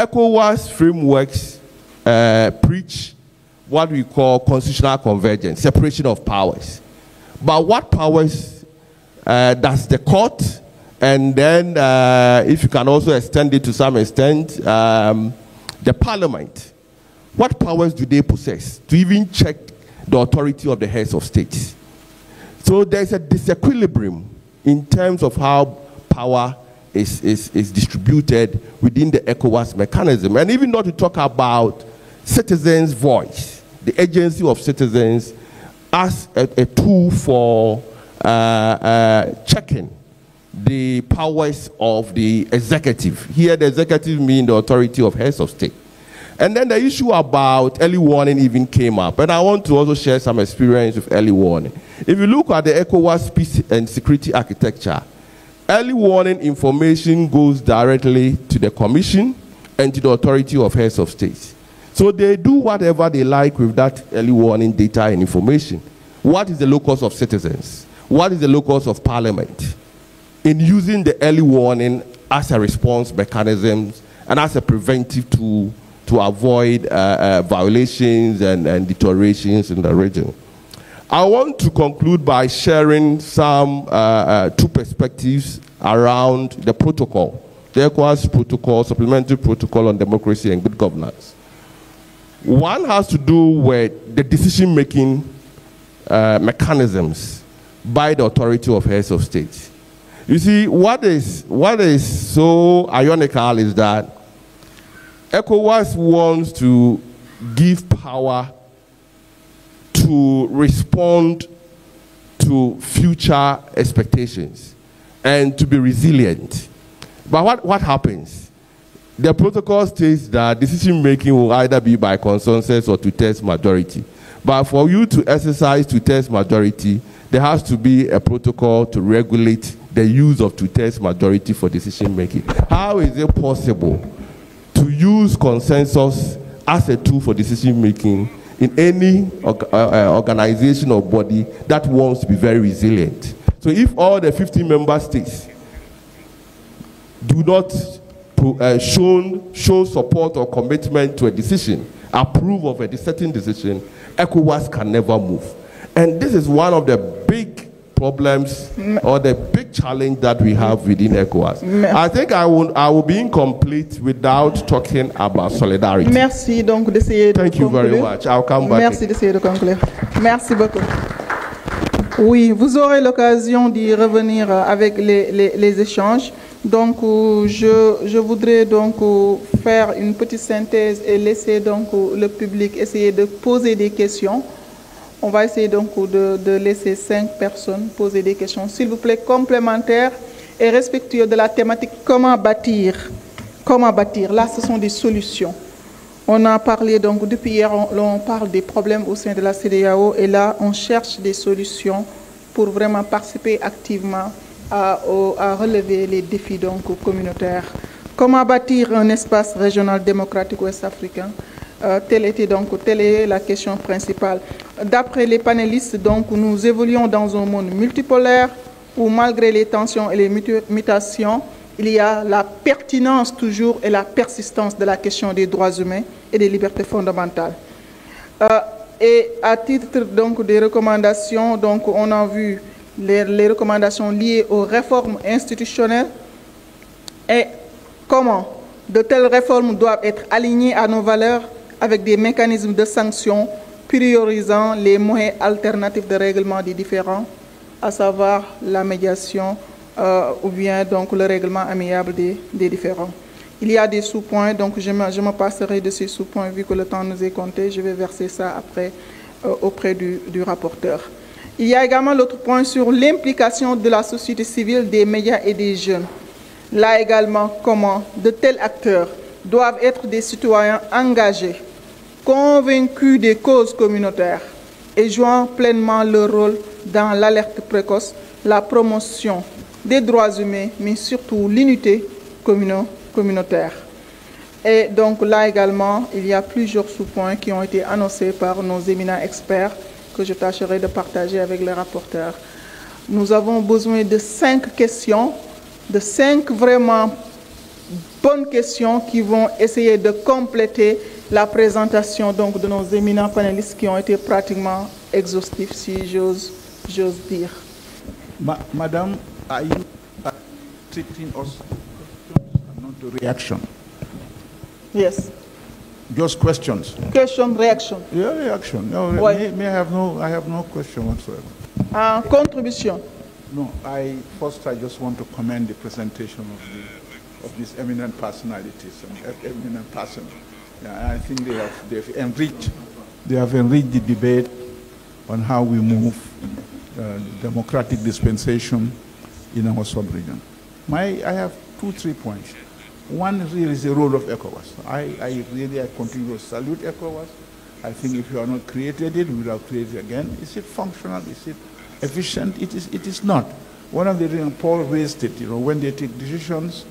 ECOWAS frameworks preach what we call constitutional convergence, separation of powers. But what powers does the court, and then if you can also extend it to some extent, the parliament, what powers do they possess to even check the authority of the heads of states? So there's a disequilibrium in terms of how power is distributed within the ECOWAS mechanism. And even not to talk about citizens' voice, the agency of citizens as a tool for checking the powers of the executive. Here the executive means the authority of heads of state. And then the issue about early warning even came up. And I want to also share some experience with early warning. If you look at the ECOWAS peace and security architecture, early warning information goes directly to the commission and to the authority of heads of states. So they do whatever they like with that early warning data and information. What is the locus of citizens? What is the locus of parliament in using the early warning as a response mechanism and as a preventive tool to avoid violations and deteriorations in the region? I want to conclude by sharing some two perspectives around the protocol, the ECOWAS protocol, supplementary protocol on democracy and good governance. One has to do with the decision-making mechanisms by the authority of heads of state. You see, what is so ironical is that ECOWAS wants to give power to respond to future expectations and to be resilient. But what happens? The protocol states that decision-making will either be by consensus or two-thirds majority. But for you to exercise two-thirds majority, there has to be a protocol to regulate the use of two-thirds majority for decision-making. How is it possible to use consensus as a tool for decision-making in any organization or body that wants to be very resilient? So if all the 50 member states do not show support or commitment to a decision, approve of a certain decision, ECOWAS can never move. And this is one of the big problems or the big challenge that we have within ECOWAS. I think I will be incomplete without talking about solidarity. Merci donc d'essayer de conclure. Thank you very much. I'll come back. Merci d'essayer de conclure. Merci beaucoup. Oui, vous aurez l'occasion d'y revenir avec les échanges. Donc, je voudrais donc faire une petite synthèse et laisser donc le public essayer de poser des questions. On va essayer donc de laisser 5 personnes poser des questions, s'il vous plaît, complémentaires et respectueux de la thématique comment bâtir. Comment bâtir? Là, ce sont des solutions. On a parlé donc depuis hier, on parle des problèmes au sein de la CEDEAO et là, on cherche des solutions pour vraiment participer activement à relever les défis donc communautaires. Comment bâtir un espace régional démocratique ouest-africain? Telle est la question principale. D'après les panélistes, donc, nous évoluons dans un monde multipolaire où, malgré les tensions et les mutations, il y a la pertinence toujours et la persistance de la question des droits humains et des libertés fondamentales. Et à titre donc des recommandations, donc, on a vu les recommandations liées aux réformes institutionnelles et comment de telles réformes doivent être alignées à nos valeurs avec des mécanismes de sanctions priorisant les moyens alternatifs de règlement des différends, à savoir la médiation ou bien donc le règlement amiable des différends. Il y a des sous-points, donc je me passerai de ces sous-points vu que le temps nous est compté. Je vais verser ça après auprès du rapporteur. Il y a également l'autre point sur l'implication de la société civile, des médias et des jeunes. Là également, comment de tels acteurs doivent être des citoyens engagés, convaincus des causes communautaires et jouant pleinement leur rôle dans l'alerte précoce, la promotion des droits humains, mais surtout l'unité communautaire. Et donc là également, il y a plusieurs sous-points qui ont été annoncés par nos éminents experts que je tâcherai de partager avec les rapporteurs. Nous avons besoin de 5 questions, de 5 vraiment bonnes questions qui vont essayer de compléter la présentation donc, de nos éminents panélistes qui ont été pratiquement exhaustifs, si j'ose dire. Madame, are you treating us not the reaction? Yes. Just questions. Question, reaction. Yeah, reaction. No, Ouais. I have no question whatsoever. Contribution. No, I just want to commend the presentation of these eminent personalities and eminent persons. Yeah, I think they've enriched the debate on how we move democratic dispensation in our sub-region. I have 2-3 points. One really is the role of ECOWAS. I continue to salute ECOWAS. I think if you are not created it, we will have created it again. Is it functional? Is it efficient? It is not. One of the reasons Paul raised it, when they take decisions,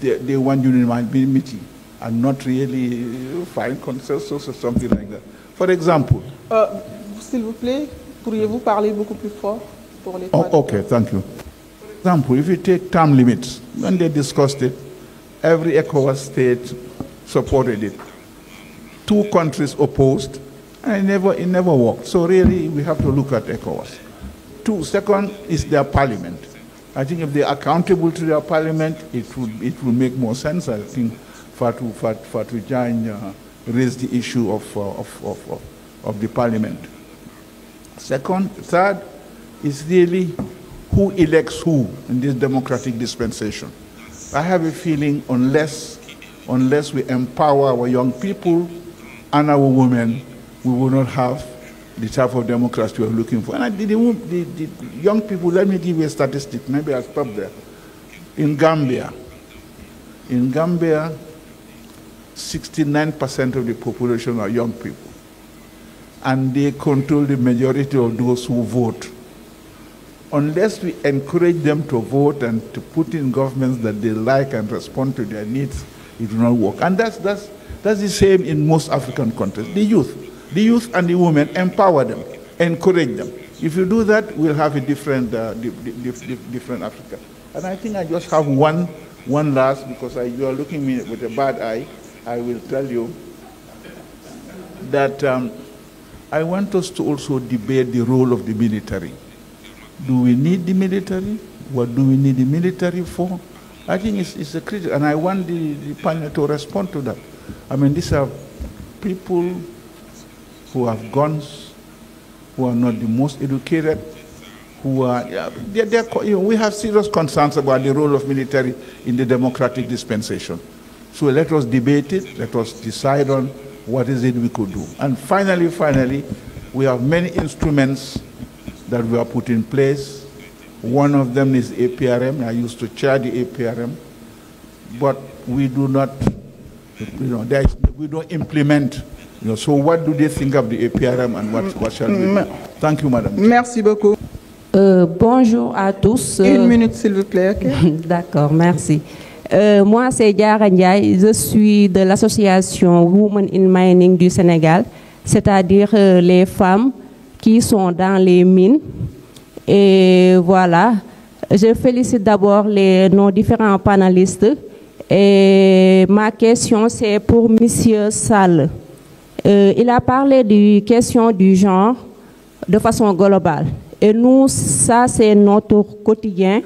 they want unanimity and not really find consensus or something like that. For example. S'il vous plaît, pourriez-vous parler beaucoup plus fort pour les okay, thank you. For example, if you take term limits, when they discussed it, every ECOWAS state supported it. 2 countries opposed, and it never worked. So really, we have to look at ECOWAS. Second is their parliament. I think if they're accountable to their parliament, it would make more sense. I think Fatou Jagne raised the issue of the parliament. Third is really who elects who in this democratic dispensation. I have a feeling unless we empower our young people and our women, we will not have the type of democracy we are looking for. And the young people, let me give you a statistic, maybe I'll stop there. In Gambia, 69% of the population are young people. And they control the majority of those who vote. Unless we encourage them to vote and to put in governments that they like and respond to their needs, it will not work. And that's the same in most African countries. The youth and the women, empower them, encourage them. If you do that, we'll have a different Africa. And I think I just have one last, because you are looking at me with a bad eye. I will tell you that I want us to also debate the role of the military. Do we need the military? What do we need the military for? I think it's a critical, and I want the panel to respond to that. I mean, these are people who have guns, who are not the most educated, who are, we have serious concerns about the role of military in the democratic dispensation. So let us debate it, let us decide on what is it we could do. And finally, we have many instruments that we have put in place. One of them is APRM. I used to chair the APRM, but we do not, we don't implement. So what do they think of the APRM and what shall we do? Thank you, Madam. Merci beaucoup. Bonjour à tous. 1 minute, s'il vous plaît. Okay? D'accord, merci. Moi, c'est Diara Ndiaye. Je suis de l'association Women in Mining du Sénégal, c'est-à-dire les femmes qui sont dans les mines. Et voilà, je félicite d'abord nos différents panélistes. Et ma question, c'est pour M. Sall. Il a parlé de question du genre de façon globale. Et nous, ça, c'est notre quotidien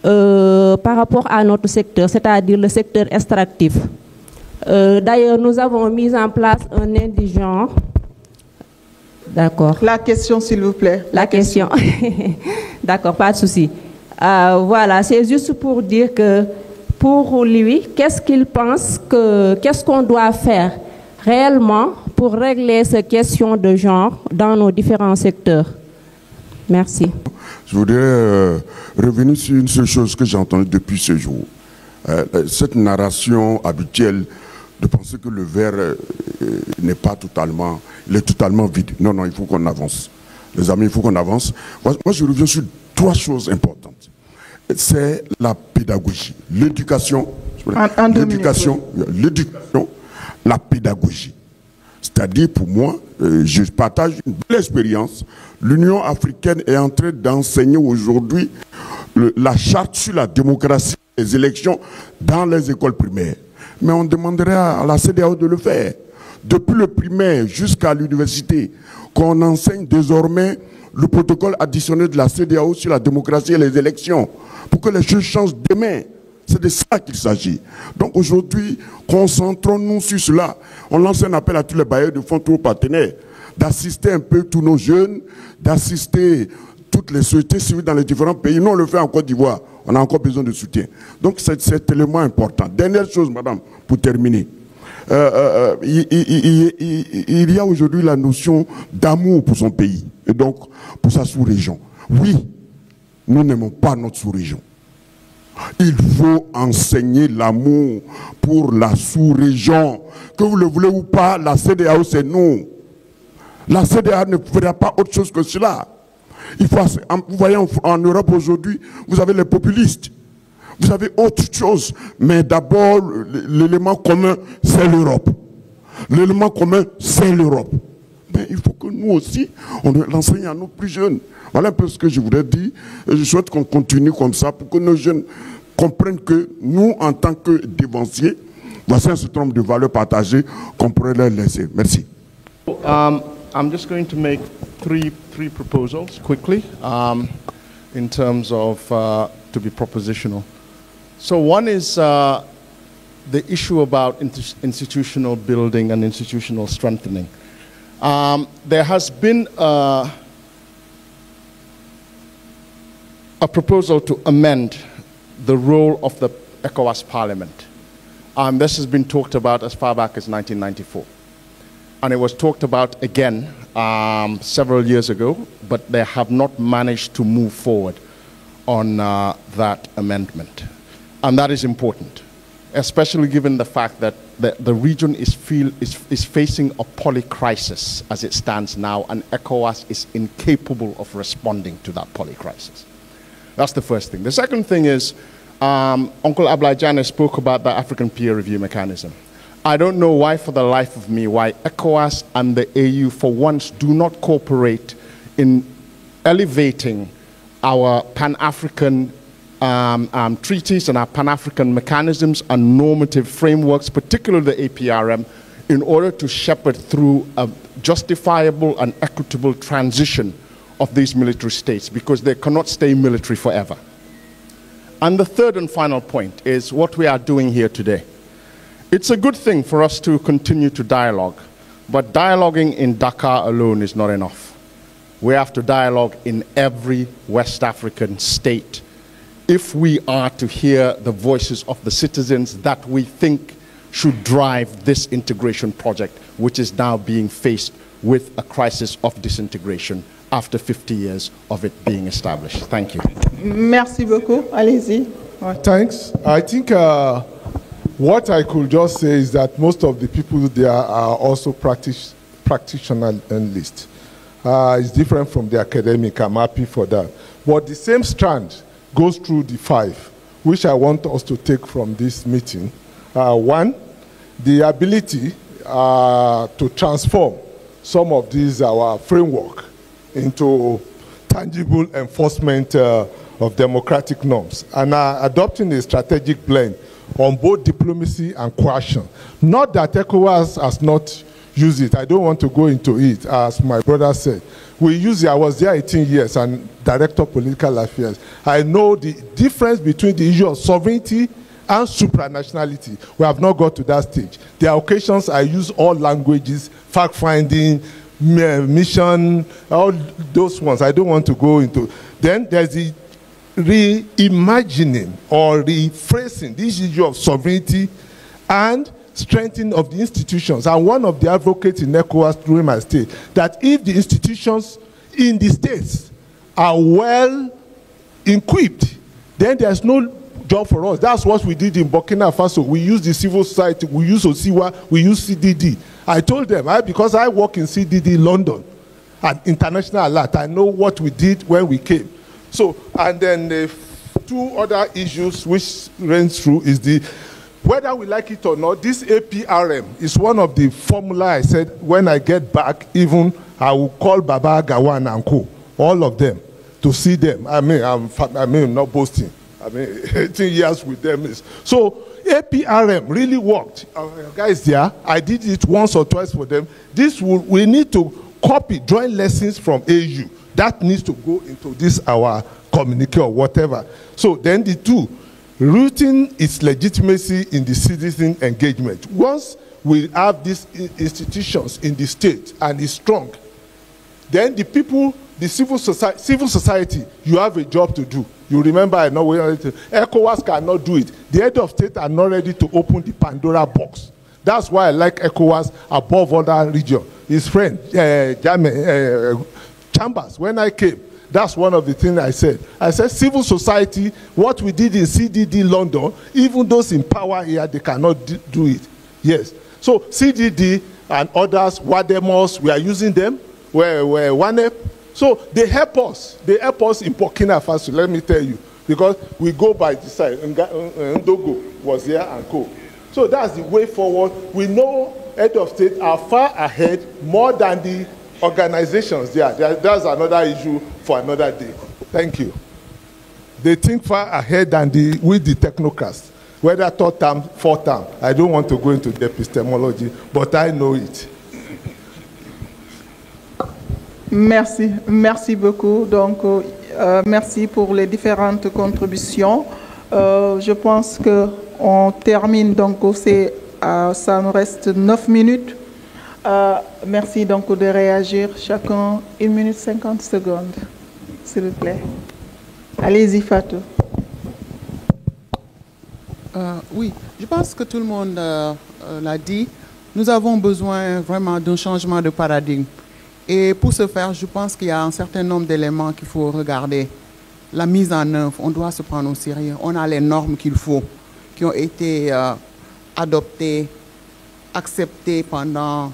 par rapport à notre secteur, c'est-à-dire le secteur extractif. D'ailleurs, nous avons mis en place un indigent. D'accord. La question, s'il vous plaît. La question. D'accord, pas de souci. Voilà, c'est juste pour dire que pour lui, qu'est-ce qu'il pense qu'est-ce qu'on doit faire réellement pour régler cette question de genre dans nos différents secteurs. Merci. Je voudrais revenir sur une seule chose que j'ai entendue depuis ce jour. Cette narration habituelle de penser que le verre n'est pas totalement, il est totalement vide. Non, il faut qu'on avance. Les amis, il faut qu'on avance. Moi, je reviens sur 3 choses importantes. C'est la pédagogie, l'éducation, la pédagogie. C'est-à-dire, pour moi, je partage une belle expérience. L'Union africaine est en train d'enseigner aujourd'hui la charte sur la démocratie les élections dans les écoles primaires. Mais on demanderait à la CEDEAO de le faire. Depuis le primaire jusqu'à l'université, qu'on enseigne désormais le protocole additionnel de la CEDEAO sur la démocratie et les élections, pour que les choses changent demain. C'est de ça qu'il s'agit. Donc aujourd'hui, concentrons-nous sur cela. On lance un appel à tous les bailleurs de fonds, tous nos partenaires, d'assister un peu tous nos jeunes, d'assister toutes les sociétés civiles dans les différents pays. Nous, on le fait en Côte d'Ivoire. On a encore besoin de soutien. Donc c'est cet élément important. Dernière chose, madame, pour terminer. Il y a aujourd'hui la notion d'amour pour son pays et donc pour sa sous-région. Oui, nous n'aimons pas notre sous-région. Il faut enseigner l'amour pour la sous-région. Que vous le voulez ou pas, la CEDEAO, c'est nous. La CEDEAO ne fera pas autre chose que cela. Il faut, vous voyez, en Europe aujourd'hui, vous avez les populistes. Vous avez autre chose. Mais d'abord, l'élément commun, c'est l'Europe. L'élément commun, c'est l'Europe. Mais il faut que nous aussi, on l'enseigne à nos plus jeunes. Voilà un peu ce que je voudrais dire. Et je souhaite qu'on continue comme ça pour que nos jeunes comprennent que nous, en tant que dévanciers, voici un certain nombre de valeurs partagées qu'on pourrait leur laisser. Merci. I'm just going to make three proposals quickly in terms of to be propositional. So one is the issue about institutional building and institutional strengthening. There has been a proposal to amend the role of the ECOWAS Parliament. This has been talked about as far back as 1994. And it was talked about again several years ago, but they have not managed to move forward on that amendment. And that is important, especially given the fact that the region is facing a polycrisis as it stands now, and ECOWAS is incapable of responding to that polycrisis. That's the first thing. The second thing is, Uncle Ablajane spoke about the African peer review mechanism. I don't know why, for the life of me, why ECOWAS and the AU for once do not cooperate in elevating our Pan-African treaties and our Pan-African mechanisms and normative frameworks, particularly the APRM, in order to shepherd through a justifiable and equitable transition of these military states, because they cannot stay military forever. And the third and final point is what we are doing here today. It's a good thing for us to continue to dialogue, but dialoguing in Dakar alone is not enough. We have to dialogue in every West African state if we are to hear the voices of the citizens that we think should drive this integration project, which is now being faced with a crisis of disintegration after 50 years of it being established. Thank you. Merci beaucoup. Allez-y. Thanks. I think what I could just say is that most of the people there are also practitionalists. It's different from the academic. I'm happy for that. But the same strand goes through the five, which I want us to take from this meeting. One, the ability to transform some of these, our framework, into tangible enforcement of democratic norms, and adopting a strategic blend on both diplomacy and coercion. Not that ECOWAS has not used it. I don't want to go into it, as my brother said. We use it. I was there 18 years and director of political affairs. I know the difference between the issue of sovereignty and supranationality. We have not got to that stage. There are occasions I use all languages, fact-finding, mission, all those ones. I don't want to go into. Then there's the reimagining or rephrasing this issue of sovereignty and strengthening of the institutions. And one of the advocates in ECOWAS during my stay, that if the institutions in the states are well equipped, then there's no job for us. That's what we did in Burkina Faso. We used the civil society, we used OSIWA, we used CDD. I told them, because I work in CDD London, at International Alert, I know what we did when we came. So, and then the two other issues which runs through is the, whether we like it or not, this APRM is one of the formula I said, when I get back, even I will call Baba Gawan and Co, all of them, to see them. I'm not boasting. I mean, 18 years with them is. So APRM really worked. Guys there, I did it once or twice for them. We need to copy, drawing lessons from AU. That needs to go into this, our communique or whatever. So then the two, rooting its legitimacy in the citizen engagement. Once we have these institutions in the state and it's strong, then the people, the civil society, you have a job to do. You remember, I know ECOWAS cannot do it. The head of state are not ready to open the Pandora box. That's why I like ECOWAS above other regions. His friend, Chambers, when I came, that's one of the things I said. I said, civil society, what we did in CDD London, even those in power here, they cannot do it. Yes. So CDD and others, Wademos, we are using them. WANEP. So they help us. They help us in Burkina Faso, let me tell you. Because we go by the side. Ndogo was here and co. So that's the way forward. We know head of state are far ahead, more than the organizations there. That's another issue for another day. Thank you. They think far ahead than with the technocrats. Whether third term, fourth term. I don't want to go into the epistemology, but I know it. Merci, merci beaucoup. Donc, merci pour les différentes contributions. Je pense qu'on termine, donc ça nous reste 9 minutes. Merci donc de réagir, chacun 1 minute 50 secondes, s'il vous plaît. Allez-y, Fatou. Oui, je pense que tout le monde l'a dit. Nous avons besoin vraiment d'un changement de paradigme. Et pour ce faire, je pense qu'il y a un certain nombre d'éléments qu'il faut regarder. La mise en œuvre, on doit se prendre au sérieux. On a les normes qu'il faut, qui ont été adoptées, acceptées pendant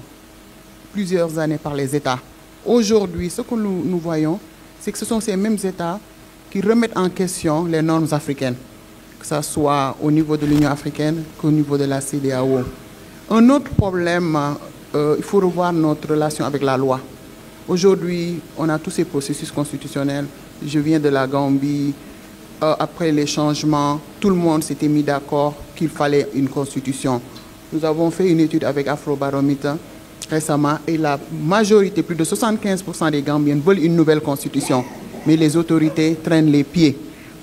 plusieurs années par les États. Aujourd'hui, ce que nous voyons, c'est que ce sont ces mêmes États qui remettent en question les normes africaines, que ce soit au niveau de l'Union africaine qu'au niveau de la CEDEAO. Un autre problème, il faut revoir notre relation avec la loi. Aujourd'hui, on a tous ces processus constitutionnels. Je viens de la Gambie. Après les changements, tout le monde s'était mis d'accord qu'il fallait une constitution. Nous avons fait une étude avec Afrobaromètre récemment et la majorité, plus de 75% des Gambiens veulent une nouvelle constitution. Mais les autorités traînent les pieds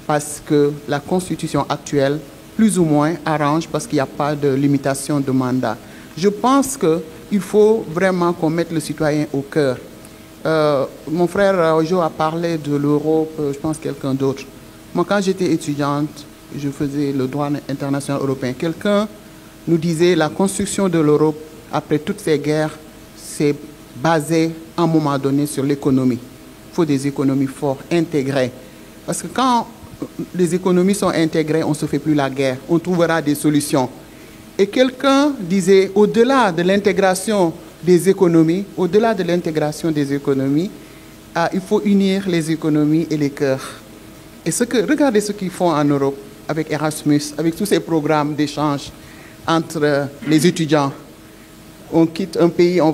parce que la constitution actuelle, plus ou moins, arrange parce qu'il n'y a pas de limitation de mandat. Je pense qu'il faut vraiment qu'on mette le citoyen au cœur. Mon frère Ojo a parlé de l'Europe, je pense quelqu'un d'autre. Moi, quand j'étais étudiante, je faisais le droit international européen. Quelqu'un nous disait la construction de l'Europe, après toutes ces guerres, c'est basé à un moment donné sur l'économie. Il faut des économies fortes, intégrées. Parce que quand les économies sont intégrées, on ne se fait plus la guerre. On trouvera des solutions. Et quelqu'un disait, au-delà de l'intégration des économies, il faut unir les économies et les cœurs. Et regardez ce qu'ils font en Europe avec Erasmus, avec tous ces programmes d'échange entre les étudiants. On quitte un pays, on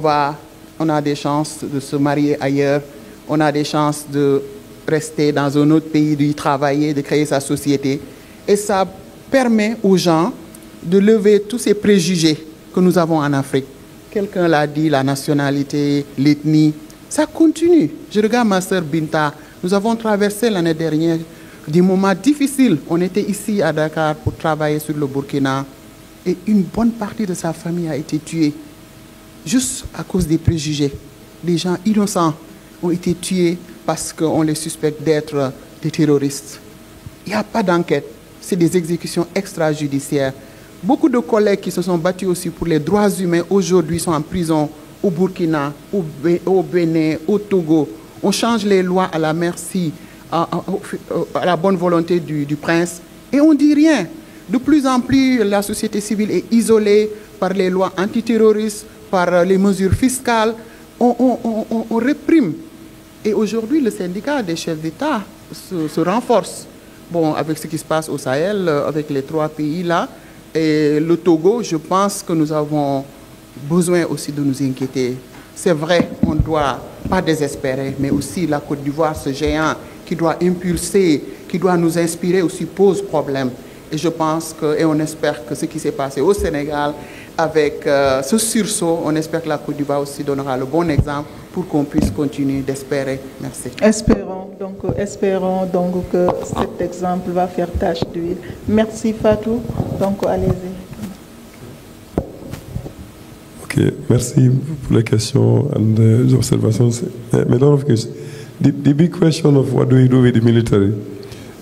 a des chances de se marier ailleurs, on a des chances de rester dans un autre pays, d'y travailler, de créer sa société. Et ça permet aux gens de lever tous ces préjugés que nous avons en Afrique. Quelqu'un l'a dit, la nationalité, l'ethnie, ça continue. Je regarde ma sœur Binta, nous avons traversé l'année dernière des moments difficiles. On était ici à Dakar pour travailler sur le Burkina et une bonne partie de sa famille a été tuée juste à cause des préjugés. Des gens innocents ont été tués parce qu'on les suspecte d'être des terroristes. Il n'y a pas d'enquête, c'est des exécutions extrajudiciaires. Beaucoup de collègues qui se sont battus aussi pour les droits humains aujourd'hui sont en prison au Burkina, au Bénin, au Togo. On change les lois à la merci, à la bonne volonté du prince et on ne dit rien. De plus en plus, la société civile est isolée par les lois antiterroristes, par les mesures fiscales. On réprime. Et aujourd'hui, le syndicat des chefs d'État se renforce. Bon, avec ce qui se passe au Sahel, avec les 3 pays là, et le Togo, je pense que nous avons besoin aussi de nous inquiéter. C'est vrai, on ne doit pas désespérer, mais aussi la Côte d'Ivoire, ce géant qui doit impulser, qui doit nous inspirer aussi pose problème. Et je pense et on espère que ce qui s'est passé au Sénégal, avec ce sursaut, on espère que la Côte d'Ivoire aussi donnera le bon exemple pour qu'on puisse continuer d'espérer. Merci. Espérons donc que cet exemple va faire tache d'huile. Merci Fatou. Donc allez-y. Okay, merci pour les questions and the observations. The big question of what do we do with the military,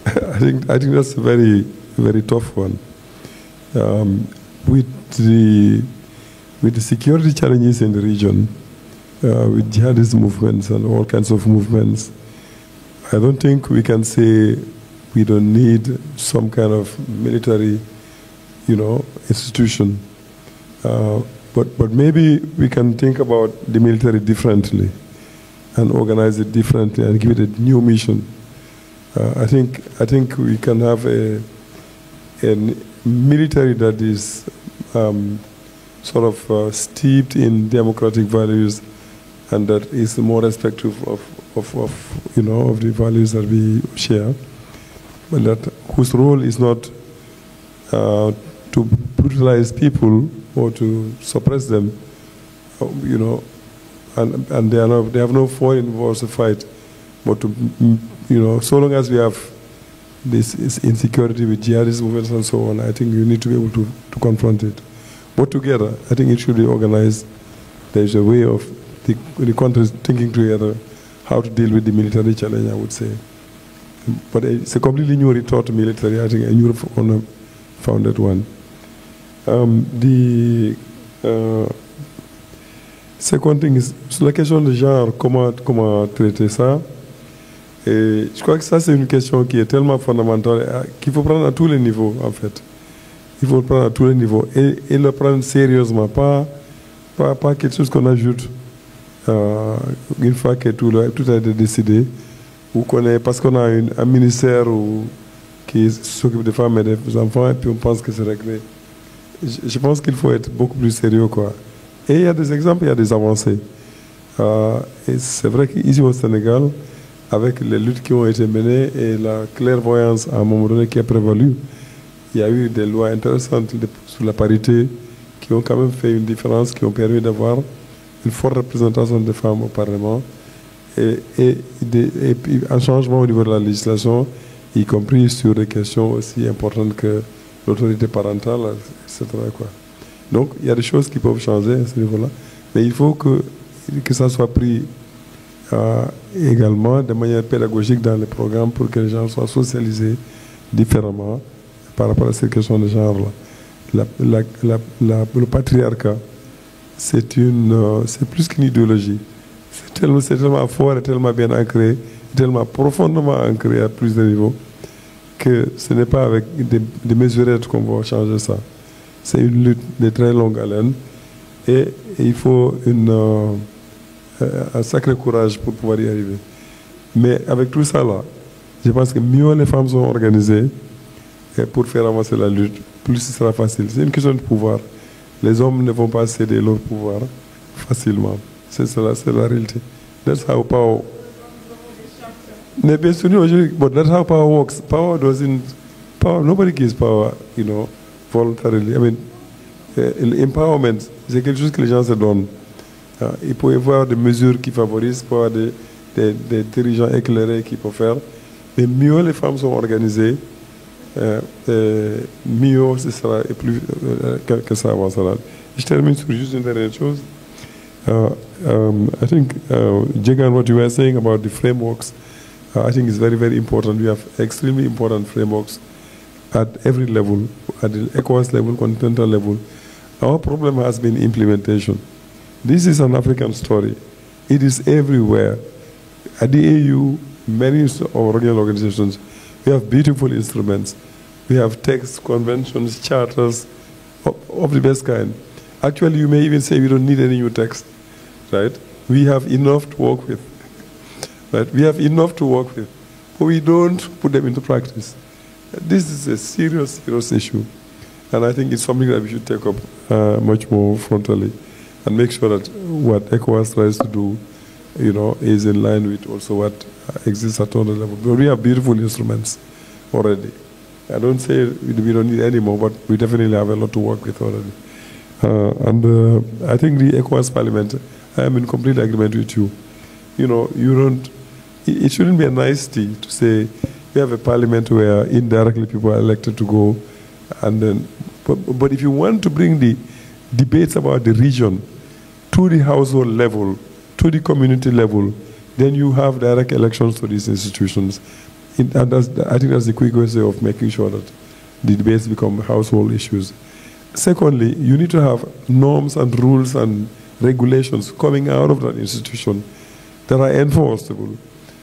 I think that's a very, very tough one. With the security challenges in the region, with jihadist movements and all kinds of movements, I don't think we can say we don't need some kind of military, institution. But maybe we can think about the military differently and organize it differently and give it a new mission. I think we can have a military that is steeped in democratic values and that is more respectful of the values that we share, but whose role is not to brutalize people or to suppress them, and they have no foreign wars to fight, but so long as we have this insecurity with jihadist movements and so on, I think you need to be able to confront it. But together, I think it should be organized. There's a way of the countries thinking together how to deal with the military challenge, I would say. But it's a completely new retort to military, I think, a new founded one. The second thing is, sur la question de genre, comment traiter ça? Et je crois que ça, c'est une question qui est tellement fondamentale qu'il faut prendre à tous les niveaux, en fait. Il faut le prendre à tous les niveaux et le prendre sérieusement, pas quelque chose qu'on ajoute une fois que tout a été décidé, ou parce qu'on a un ministère qui s'occupe des femmes et des enfants, et puis on pense que c'est réglé. Je pense qu'il faut être beaucoup plus sérieux, quoi. Et il y a des exemples, il y a des avancées. Et c'est vrai qu'ici au Sénégal, avec les luttes qui ont été menées et la clairvoyance à un moment donné qui a prévalu, il y a eu des lois intéressantes sur la parité qui ont quand même fait une différence, qui ont permis d'avoir une forte représentation des femmes au Parlement et puis un changement au niveau de la législation, y compris sur des questions aussi importantes que l'autorité parentale, etc., quoi. Donc, il y a des choses qui peuvent changer à ce niveau-là, mais il faut que ça soit pris également de manière pédagogique dans les programmes pour que les gens soient socialisés différemment par rapport à cette question de genre-là. Le patriarcat, c'est plus qu'une idéologie. C'est tellement fort et tellement bien ancré, tellement profondément ancré à plusieurs niveaux, que ce n'est pas avec des mesurettes qu'on va changer ça. C'est une lutte de très longue haleine et il faut un sacré courage pour pouvoir y arriver. Mais avec tout ça là, je pense que mieux les femmes sont organisées pour faire avancer la lutte, plus ce sera facile. C'est une question de pouvoir. Les hommes ne vont pas céder leur pouvoir facilement. C'est la réalité. That's how power. Mais bien sûr, but that's how power works. Nobody gives power, voluntarily. I mean, empowerment, c'est quelque chose que les gens se donnent. Il peut y avoir des mesures qui favorisent, il peut y avoir des dirigeants éclairés qui peuvent faire. Mais mieux les femmes sont organisées, mieux ce sera et plus que ça avancera. Je termine sur juste une dernière chose. I think, Jegan, what you were saying about the frameworks, I think is very, very important. We have extremely important frameworks at every level, at the ECOWAS level, continental level. Our problem has been implementation. This is an African story. It is everywhere. At the AU, many of our regional organizations, we have beautiful instruments. We have texts, conventions, charters of the best kind. Actually, you may even say we don't need any new text, right? We have enough to work with, right? We have enough to work with, but we don't put them into practice. This is a serious, serious issue, and I think it's something that we should take up much more frontally and make sure that what ECOWAS tries to do is in line with also what exists at other level. But we have beautiful instruments already. I don't say we don't need any more, but we definitely have a lot to work with already. I think the ECOWAS Parliament, I am in complete agreement with you. It shouldn't be a nicety to say we have a parliament where indirectly people are elected to go, and then, but if you want to bring the debates about the region to the household level, to the community level, then you have direct elections to these institutions. And I think that's the quickest way of making sure that the debates become household issues. Secondly, you need to have norms and rules and regulations coming out of that institution that are enforceable,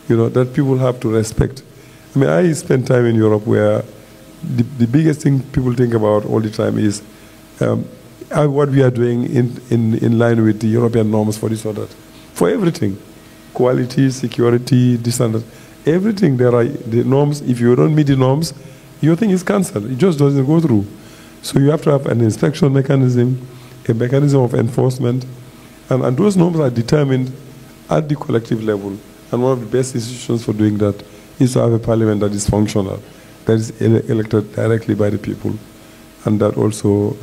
that people have to respect. I mean, I spend time in Europe where the biggest thing people think about all the time is what we are doing in line with the European norms for this or that. For everything, quality, security, this and that, everything there are the norms. If you don't meet the norms, your thing is cancelled. It just doesn't go through. So you have to have an inspection mechanism, a mechanism of enforcement, and those norms are determined at the collective level. And one of the best institutions for doing that is to have a parliament that is functional, that is elected directly by the people, and that also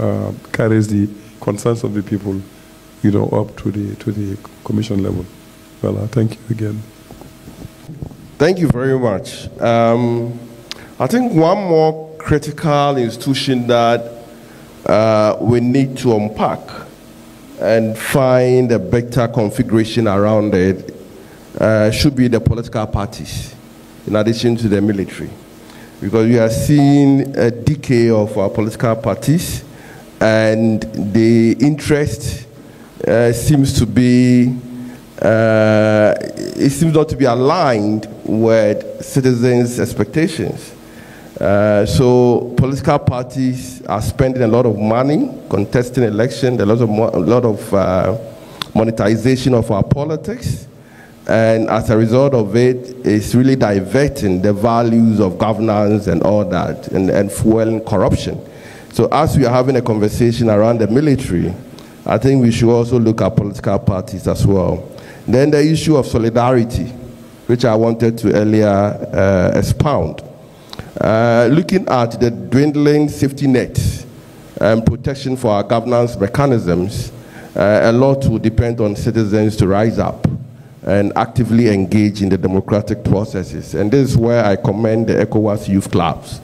carries the concerns of the people, up to the commission level. Well, thank you again. Thank you very much. I think one more critical institution that we need to unpack and find a better configuration around it should be the political parties, in addition to the military. Because we are seeing a decay of our political parties, and the interest seems to be, it seems not to be aligned with citizens' expectations. So political parties are spending a lot of money contesting elections, a lot of monetization of our politics, and as a result of it, it's really diverting the values of governance and all that, and fueling corruption. So as we are having a conversation around the military, I think we should also look at political parties as well. Then the issue of solidarity, which I wanted to earlier expound. Looking at the dwindling safety nets and protection for our governance mechanisms, a lot will depend on citizens to rise up and actively engage in the democratic processes. And this is where I commend the ECOWAS youth clubs.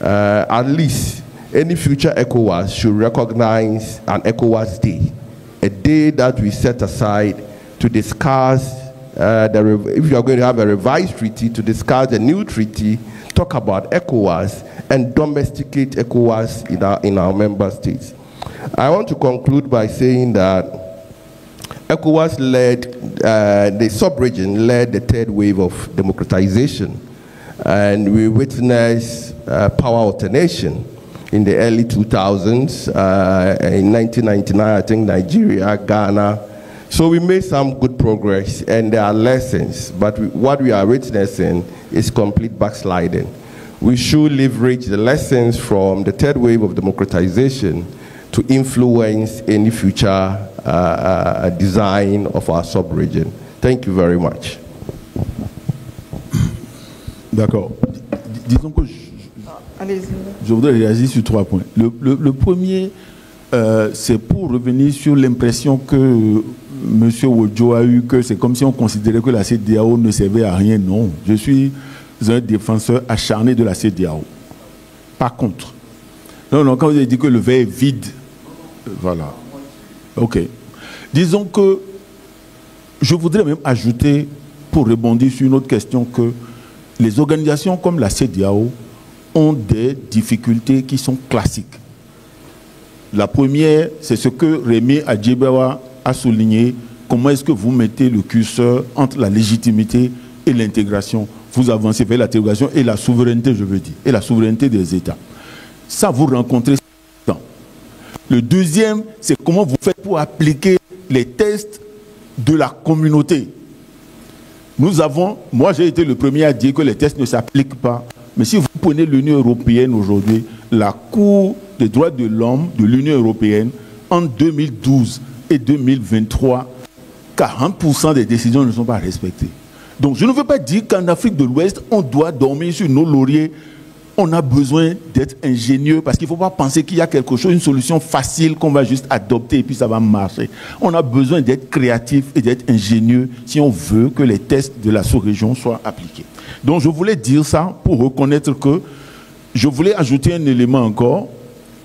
At least any future ECOWAS should recognize an ECOWAS day, a day that we set aside to discuss, if you are going to have a revised treaty, to discuss the new treaty, talk about ECOWAS, and domesticate ECOWAS in our member states. I want to conclude by saying that ECOWAS led, the sub-region led the third wave of democratization, and we witnessed power alternation in the early 2000s. In 1999, I think Nigeria, Ghana. So we made some good progress, and there are lessons, but what we are witnessing is complete backsliding. We should leverage the lessons from the third wave of democratization to influence any future design of our sub-region. Thank you very much. D'accord. Disons que je voudrais réagir sur 3 points. Le premier, c'est pour revenir sur l'impression que M. Wodjo a eu, que c'est comme si on considérait que la CEDEAO ne servait à rien. Non, je suis un défenseur acharné de la CEDEAO. Par contre, non, quand vous avez dit que le verre est vide, voilà. Ok. Disons que je voudrais même ajouter, pour rebondir sur une autre question, que les organisations comme la CEDEAO ont des difficultés qui sont classiques. La première, c'est ce que Rémi Adjibawa a souligné. Comment est-ce que vous mettez le curseur entre la légitimité et l'intégration? Vous avancez vers l'intégration et la souveraineté, je veux dire, et la souveraineté des États. Ça, vous rencontrez ça. Le deuxième, c'est comment vous faites pour appliquer les tests de la communauté. Nous avons, moi j'ai été le premier à dire que les tests ne s'appliquent pas. Mais si vous prenez l'Union européenne aujourd'hui, la Cour des droits de l'homme de l'Union européenne, en 2012 et 2023, 40% des décisions ne sont pas respectées. Donc je ne veux pas dire qu'en Afrique de l'Ouest, on doit dormir sur nos lauriers. On a besoin d'être ingénieux parce qu'il ne faut pas penser qu'il y a quelque chose, une solution facile qu'on va juste adopter et puis ça va marcher. On a besoin d'être créatif et d'être ingénieux si on veut que les tests de la sous-région soient appliqués. Donc je voulais dire ça pour reconnaître que je voulais ajouter un élément encore.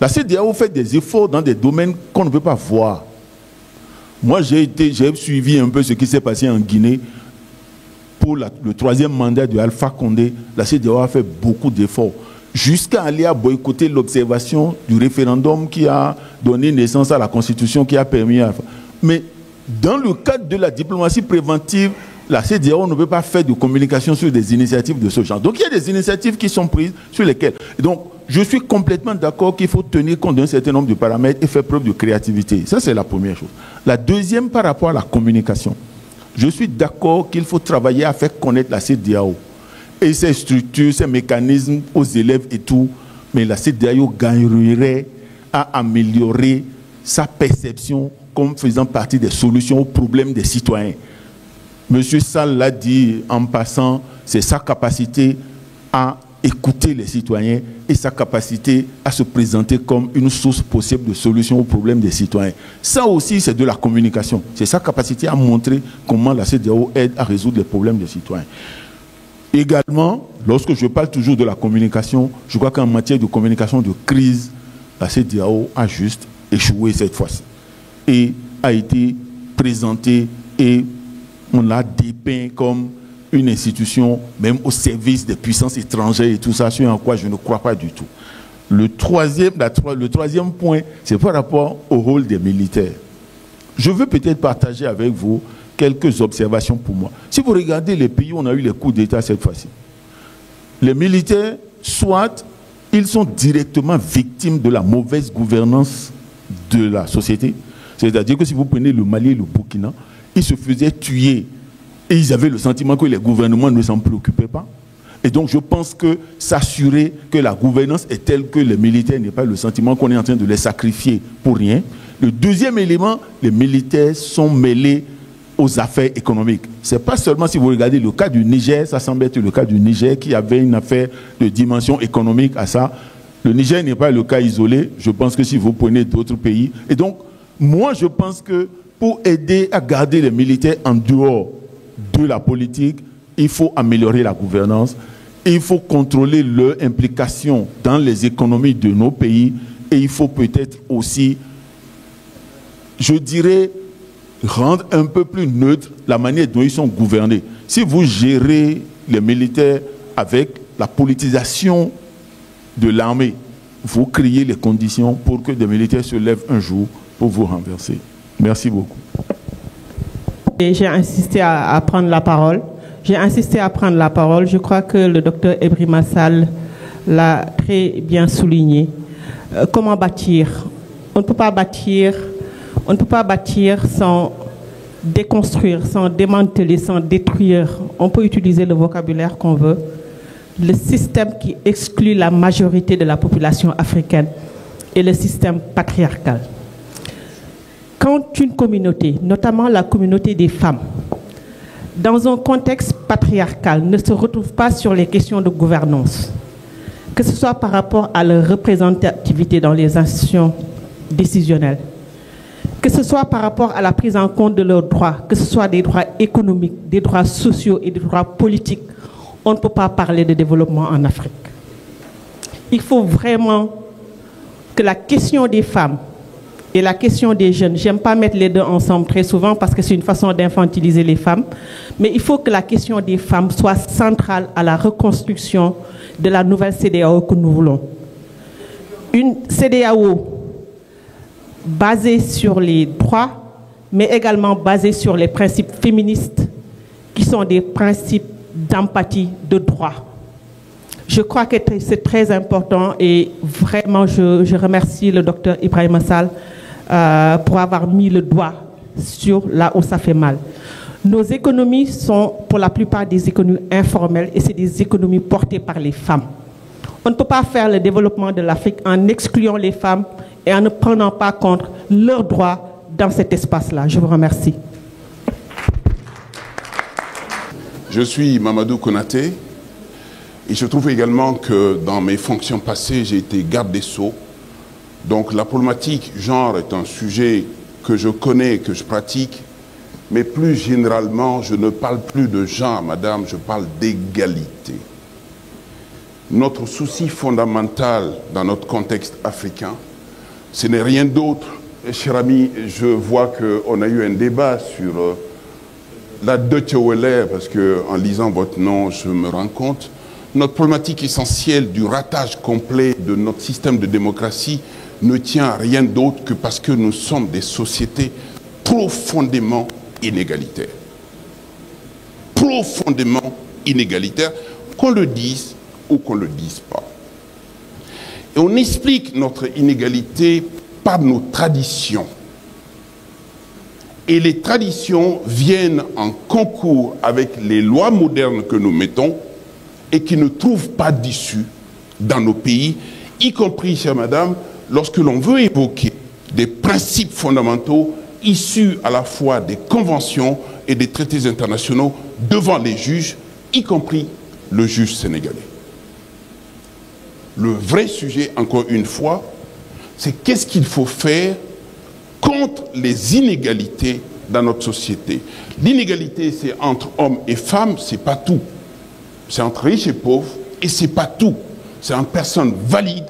La CEDEAO fait des efforts dans des domaines qu'on ne peut pas voir. Moi, j'ai suivi un peu ce qui s'est passé en Guinée. Pour le troisième mandat de Alpha Condé, la CEDEAO a fait beaucoup d'efforts, jusqu'à aller à boycotter l'observation du référendum qui a donné naissance à la Constitution, qui a permis à... Mais dans le cadre de la diplomatie préventive, la CEDEAO ne peut pas faire de communication sur des initiatives de ce genre. Donc il y a des initiatives qui sont prises sur lesquelles... Donc je suis complètement d'accord qu'il faut tenir compte d'un certain nombre de paramètres et faire preuve de créativité. Ça, c'est la première chose. La deuxième, par rapport à la communication. Je suis d'accord qu'il faut travailler à faire connaître la CEDEAO et ses structures, ses mécanismes aux élèves et tout. Mais la CEDEAO gagnerait à améliorer sa perception comme faisant partie des solutions aux problèmes des citoyens. Monsieur Sall l'a dit en passant, c'est sa capacité à écouter les citoyens et sa capacité à se présenter comme une source possible de solution aux problèmes des citoyens. Ça aussi, c'est de la communication. C'est sa capacité à montrer comment la CEDEAO aide à résoudre les problèmes des citoyens. Également, lorsque je parle toujours de la communication, je crois qu'en matière de communication de crise, la CEDEAO a juste échoué cette fois-ci et a été présentée et on l'a dépeint comme une institution, même au service des puissances étrangères et tout ça, sur en quoi je ne crois pas du tout. Le troisième point, c'est par rapport au rôle des militaires. Je veux peut-être partager avec vous quelques observations pour moi. Si vous regardez les pays où on a eu les coups d'État cette fois-ci, les militaires, soit ils sont directement victimes de la mauvaise gouvernance de la société, c'est-à-dire que si vous prenez le Mali et le Burkina, ils se faisaient tuer et ils avaient le sentiment que les gouvernements ne s'en préoccupaient pas. Et donc je pense que s'assurer que la gouvernance est telle que les militaires n'aient pas le sentiment qu'on est en train de les sacrifier pour rien. Le deuxième élément, les militaires sont mêlés aux affaires économiques. Ce n'est pas seulement, si vous regardez le cas du Niger, ça semble être le cas du Niger qui avait une affaire de dimension économique à ça. Le Niger n'est pas le cas isolé. Je pense que si vous prenez d'autres pays. Et donc, moi je pense que pour aider à garder les militaires en dehors de la politique, il faut améliorer la gouvernance, il faut contrôler leur implication dans les économies de nos pays et il faut peut-être aussi, je dirais, rendre un peu plus neutre la manière dont ils sont gouvernés. Si vous gérez les militaires avec la politisation de l'armée, vous créez les conditions pour que des militaires se lèvent un jour pour vous renverser. Merci beaucoup. J'ai insisté à prendre la parole. Je crois que le docteur Ibrahima Sall l'a très bien souligné. Comment bâtir? On ne peut pas bâtir sans déconstruire, sans démanteler, sans détruire. On peut utiliser le vocabulaire qu'on veut. Le système qui exclut la majorité de la population africaine est le système patriarcal. Quand une communauté, notamment la communauté des femmes, dans un contexte patriarcal, ne se retrouve pas sur les questions de gouvernance, que ce soit par rapport à leur représentativité dans les institutions décisionnelles, que ce soit par rapport à la prise en compte de leurs droits, que ce soit des droits économiques, des droits sociaux et des droits politiques, on ne peut pas parler de développement en Afrique. Il faut vraiment que la question des femmes et la question des jeunes, j'aime pas mettre les deux ensemble très souvent parce que c'est une façon d'infantiliser les femmes, mais il faut que la question des femmes soit centrale à la reconstruction de la nouvelle CEDEAO que nous voulons. Une CEDEAO basée sur les droits, mais également basée sur les principes féministes qui sont des principes d'empathie, de droit. Je crois que c'est très important et vraiment je remercie le docteur Ibrahima Sall pour avoir mis le doigt sur là où ça fait mal. Nos économies sont pour la plupart des économies informelles et c'est des économies portées par les femmes. On ne peut pas faire le développement de l'Afrique en excluant les femmes et en ne prenant pas compte leurs droits dans cet espace-là. Je vous remercie. Je suis Mamadou Konaté et je trouve également que dans mes fonctions passées, j'ai été garde des Sceaux. Donc la problématique genre est un sujet que je connais, que je pratique, mais plus généralement, je ne parle plus de genre, madame, je parle d'égalité. Notre souci fondamental dans notre contexte africain, ce n'est rien d'autre. Cher ami, je vois qu'on a eu un débat sur la Deutsche Welle, parce qu'en lisant votre nom, je me rends compte. Notre problématique essentielle du ratage complet de notre système de démocratie ne tient à rien d'autre que parce que nous sommes des sociétés profondément inégalitaires. Profondément inégalitaires, qu'on le dise ou qu'on ne le dise pas. Et on explique notre inégalité par nos traditions. Et les traditions viennent en concours avec les lois modernes que nous mettons et qui ne trouvent pas d'issue dans nos pays, y compris, chère madame, lorsque l'on veut évoquer des principes fondamentaux issus à la fois des conventions et des traités internationaux devant les juges, y compris le juge sénégalais. Le vrai sujet, encore une fois, c'est qu'est-ce qu'il faut faire contre les inégalités dans notre société. L'inégalité, c'est entre hommes et femmes, c'est pas tout. C'est entre riches et pauvres, et c'est pas tout. C'est entre personnes valides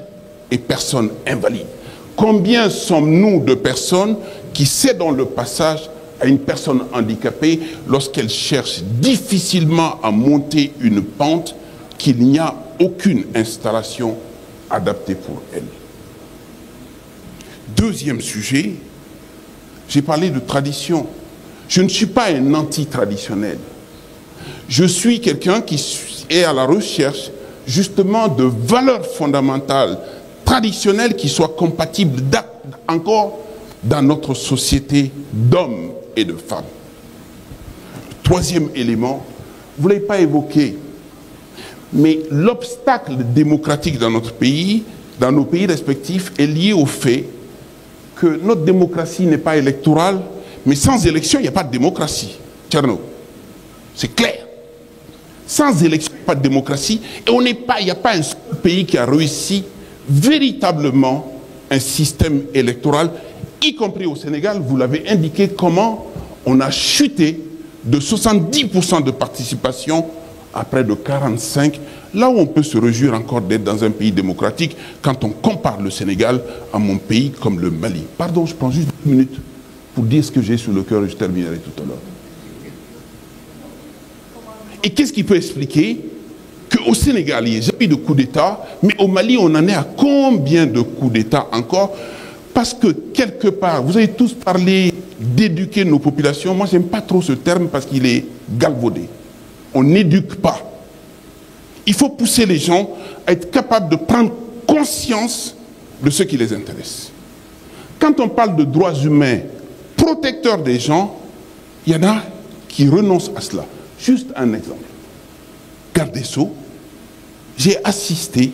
et personnes invalides. Combien sommes-nous de personnes qui cédent le passage à une personne handicapée lorsqu'elle cherche difficilement à monter une pente qu'il n'y a aucune installation adaptée pour elle? Deuxième sujet, j'ai parlé de tradition. Je ne suis pas un anti-traditionnel. Je suis quelqu'un qui est à la recherche justement de valeurs fondamentales, traditionnelles qui soient compatibles encore dans notre société d'hommes et de femmes. Troisième élément, vous ne l'avez pas évoqué, mais l'obstacle démocratique dans notre pays, dans nos pays respectifs, est lié au fait que notre démocratie n'est pas électorale, mais sans élection, il n'y a pas de démocratie. Tcherno, c'est clair. Sans élection, il n'y a pas de démocratie. Et il n'y a pas un seul pays qui a réussi véritablement un système électoral, y compris au Sénégal. Vous l'avez indiqué, comment on a chuté de 70% de participation à près de 45%, là où on peut se réjouir encore d'être dans un pays démocratique quand on compare le Sénégal à mon pays comme le Mali. Pardon, je prends juste 2 minutes pour dire ce que j'ai sur le cœur et je terminerai tout à l'heure. Et qu'est-ce qui peut expliquer qu'au Sénégal, il n'y a jamais eu de coup d'État, mais au Mali, on en est à combien de coups d'État encore? Parce que quelque part, vous avez tous parlé d'éduquer nos populations. Moi, je n'aime pas trop ce terme parce qu'il est galvaudé. On n'éduque pas. Il faut pousser les gens à être capables de prendre conscience de ce qui les intéresse. Quand on parle de droits humains protecteurs des gens, il y en a qui renoncent à cela. Juste un exemple. Garde des Sceaux, j'ai assisté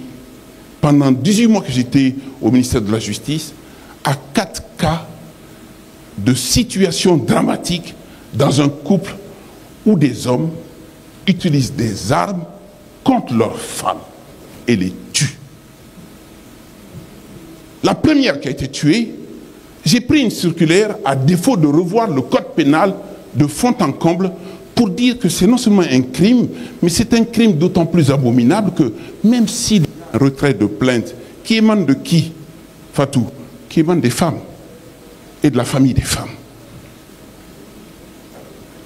pendant 18 mois que j'étais au ministère de la Justice à 4 cas de situations dramatiques dans un couple où des hommes utilisent des armes contre leurs femmes et les tuent. La première qui a été tuée, j'ai pris une circulaire à défaut de revoir le code pénal de fond en comble pour dire que c'est non seulement un crime, mais c'est un crime d'autant plus abominable que même s'il y a un retrait de plainte qui émane de qui, Fatou? Qui émane des femmes et de la famille des femmes.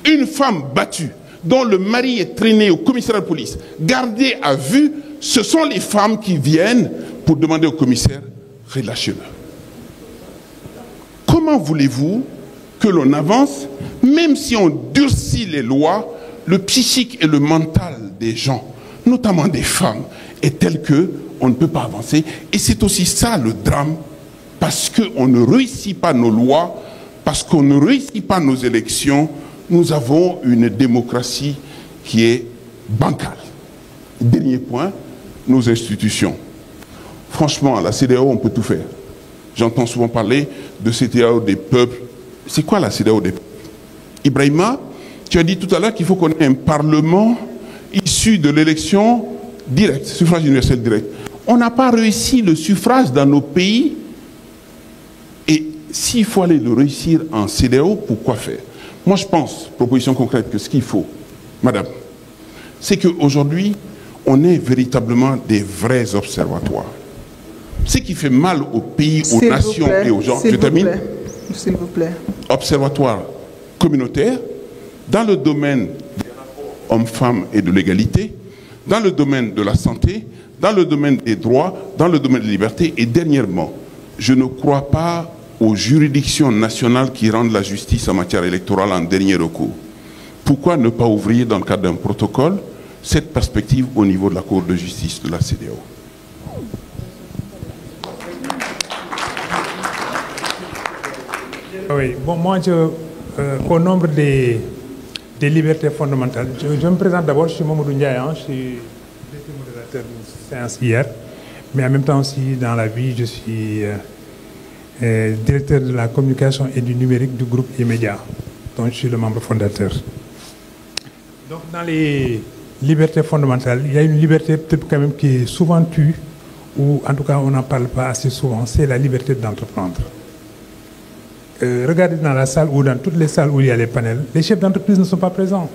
Une femme battue, dont le mari est traîné au commissariat de police, gardé à vue, ce sont les femmes qui viennent pour demander au commissaire, relâchez-le. Comment voulez-vous que l'on avance, même si on durcit les lois, le psychique et le mental des gens, notamment des femmes, est tel qu'on ne peut pas avancer. Et c'est aussi ça le drame, parce qu'on ne réussit pas nos lois, parce qu'on ne réussit pas nos élections, nous avons une démocratie qui est bancale. Dernier point, nos institutions. Franchement, à la CEDEAO, on peut tout faire. J'entends souvent parler de CEDEAO des peuples. C'est quoi la CEDEAO des peuples? Ibrahima, Tu as dit tout à l'heure qu'il faut qu'on ait un Parlement issu de l'élection directe, suffrage universel direct. On n'a pas réussi le suffrage dans nos pays. Et s'il faut aller le réussir en CEDEAO, pourquoi faire? Moi, je pense, proposition concrète, que ce qu'il faut, madame, c'est qu'aujourd'hui, on ait véritablement des vrais observatoires. Ce qui fait mal aux pays, aux nations et aux gens, je termine. S'il vous plaît. Observatoire communautaire dans le domaine des rapports hommes-femmes et de l'égalité, dans le domaine de la santé, dans le domaine des droits, dans le domaine des libertés. Et dernièrement, je ne crois pas aux juridictions nationales qui rendent la justice en matière électorale en dernier recours. Pourquoi ne pas ouvrir dans le cadre d'un protocole cette perspective au niveau de la Cour de justice de la CEDEAO? Oui, bon, moi, au nombre des libertés fondamentales, je me présente d'abord, je suis Mamadou Ndiaye, je suis modérateur d'une séance hier, mais en même temps aussi dans la vie, je suis directeur de la communication et du numérique du groupe E-Média, dont je suis le membre fondateur. Donc dans les libertés fondamentales, il y a une liberté peut-être quand même qui est souvent tue, ou en tout cas on n'en parle pas assez souvent, c'est la liberté d'entreprendre. Regardez dans la salle ou dans toutes les salles où il y a les panels, les chefs d'entreprise ne sont pas présents.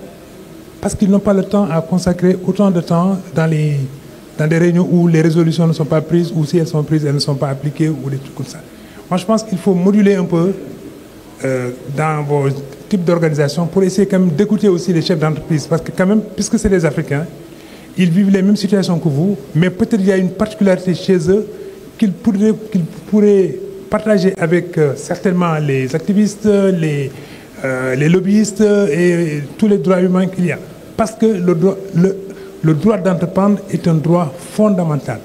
Parce qu'ils n'ont pas le temps à consacrer autant de temps dans des réunions où les résolutions ne sont pas prises, ou si elles sont prises, elles ne sont pas appliquées, ou des trucs comme ça. Moi, je pense qu'il faut moduler un peu dans vos types d'organisation pour essayer quand même d'écouter aussi les chefs d'entreprise. Parce que quand même, puisque c'est des Africains, ils vivent les mêmes situations que vous, mais peut-être il y a une particularité chez eux qu'ils pourraient partager avec certainement les activistes, les lobbyistes et tous les droits humains qu'il y a. Parce que le droit d'entreprendre est un droit fondamental.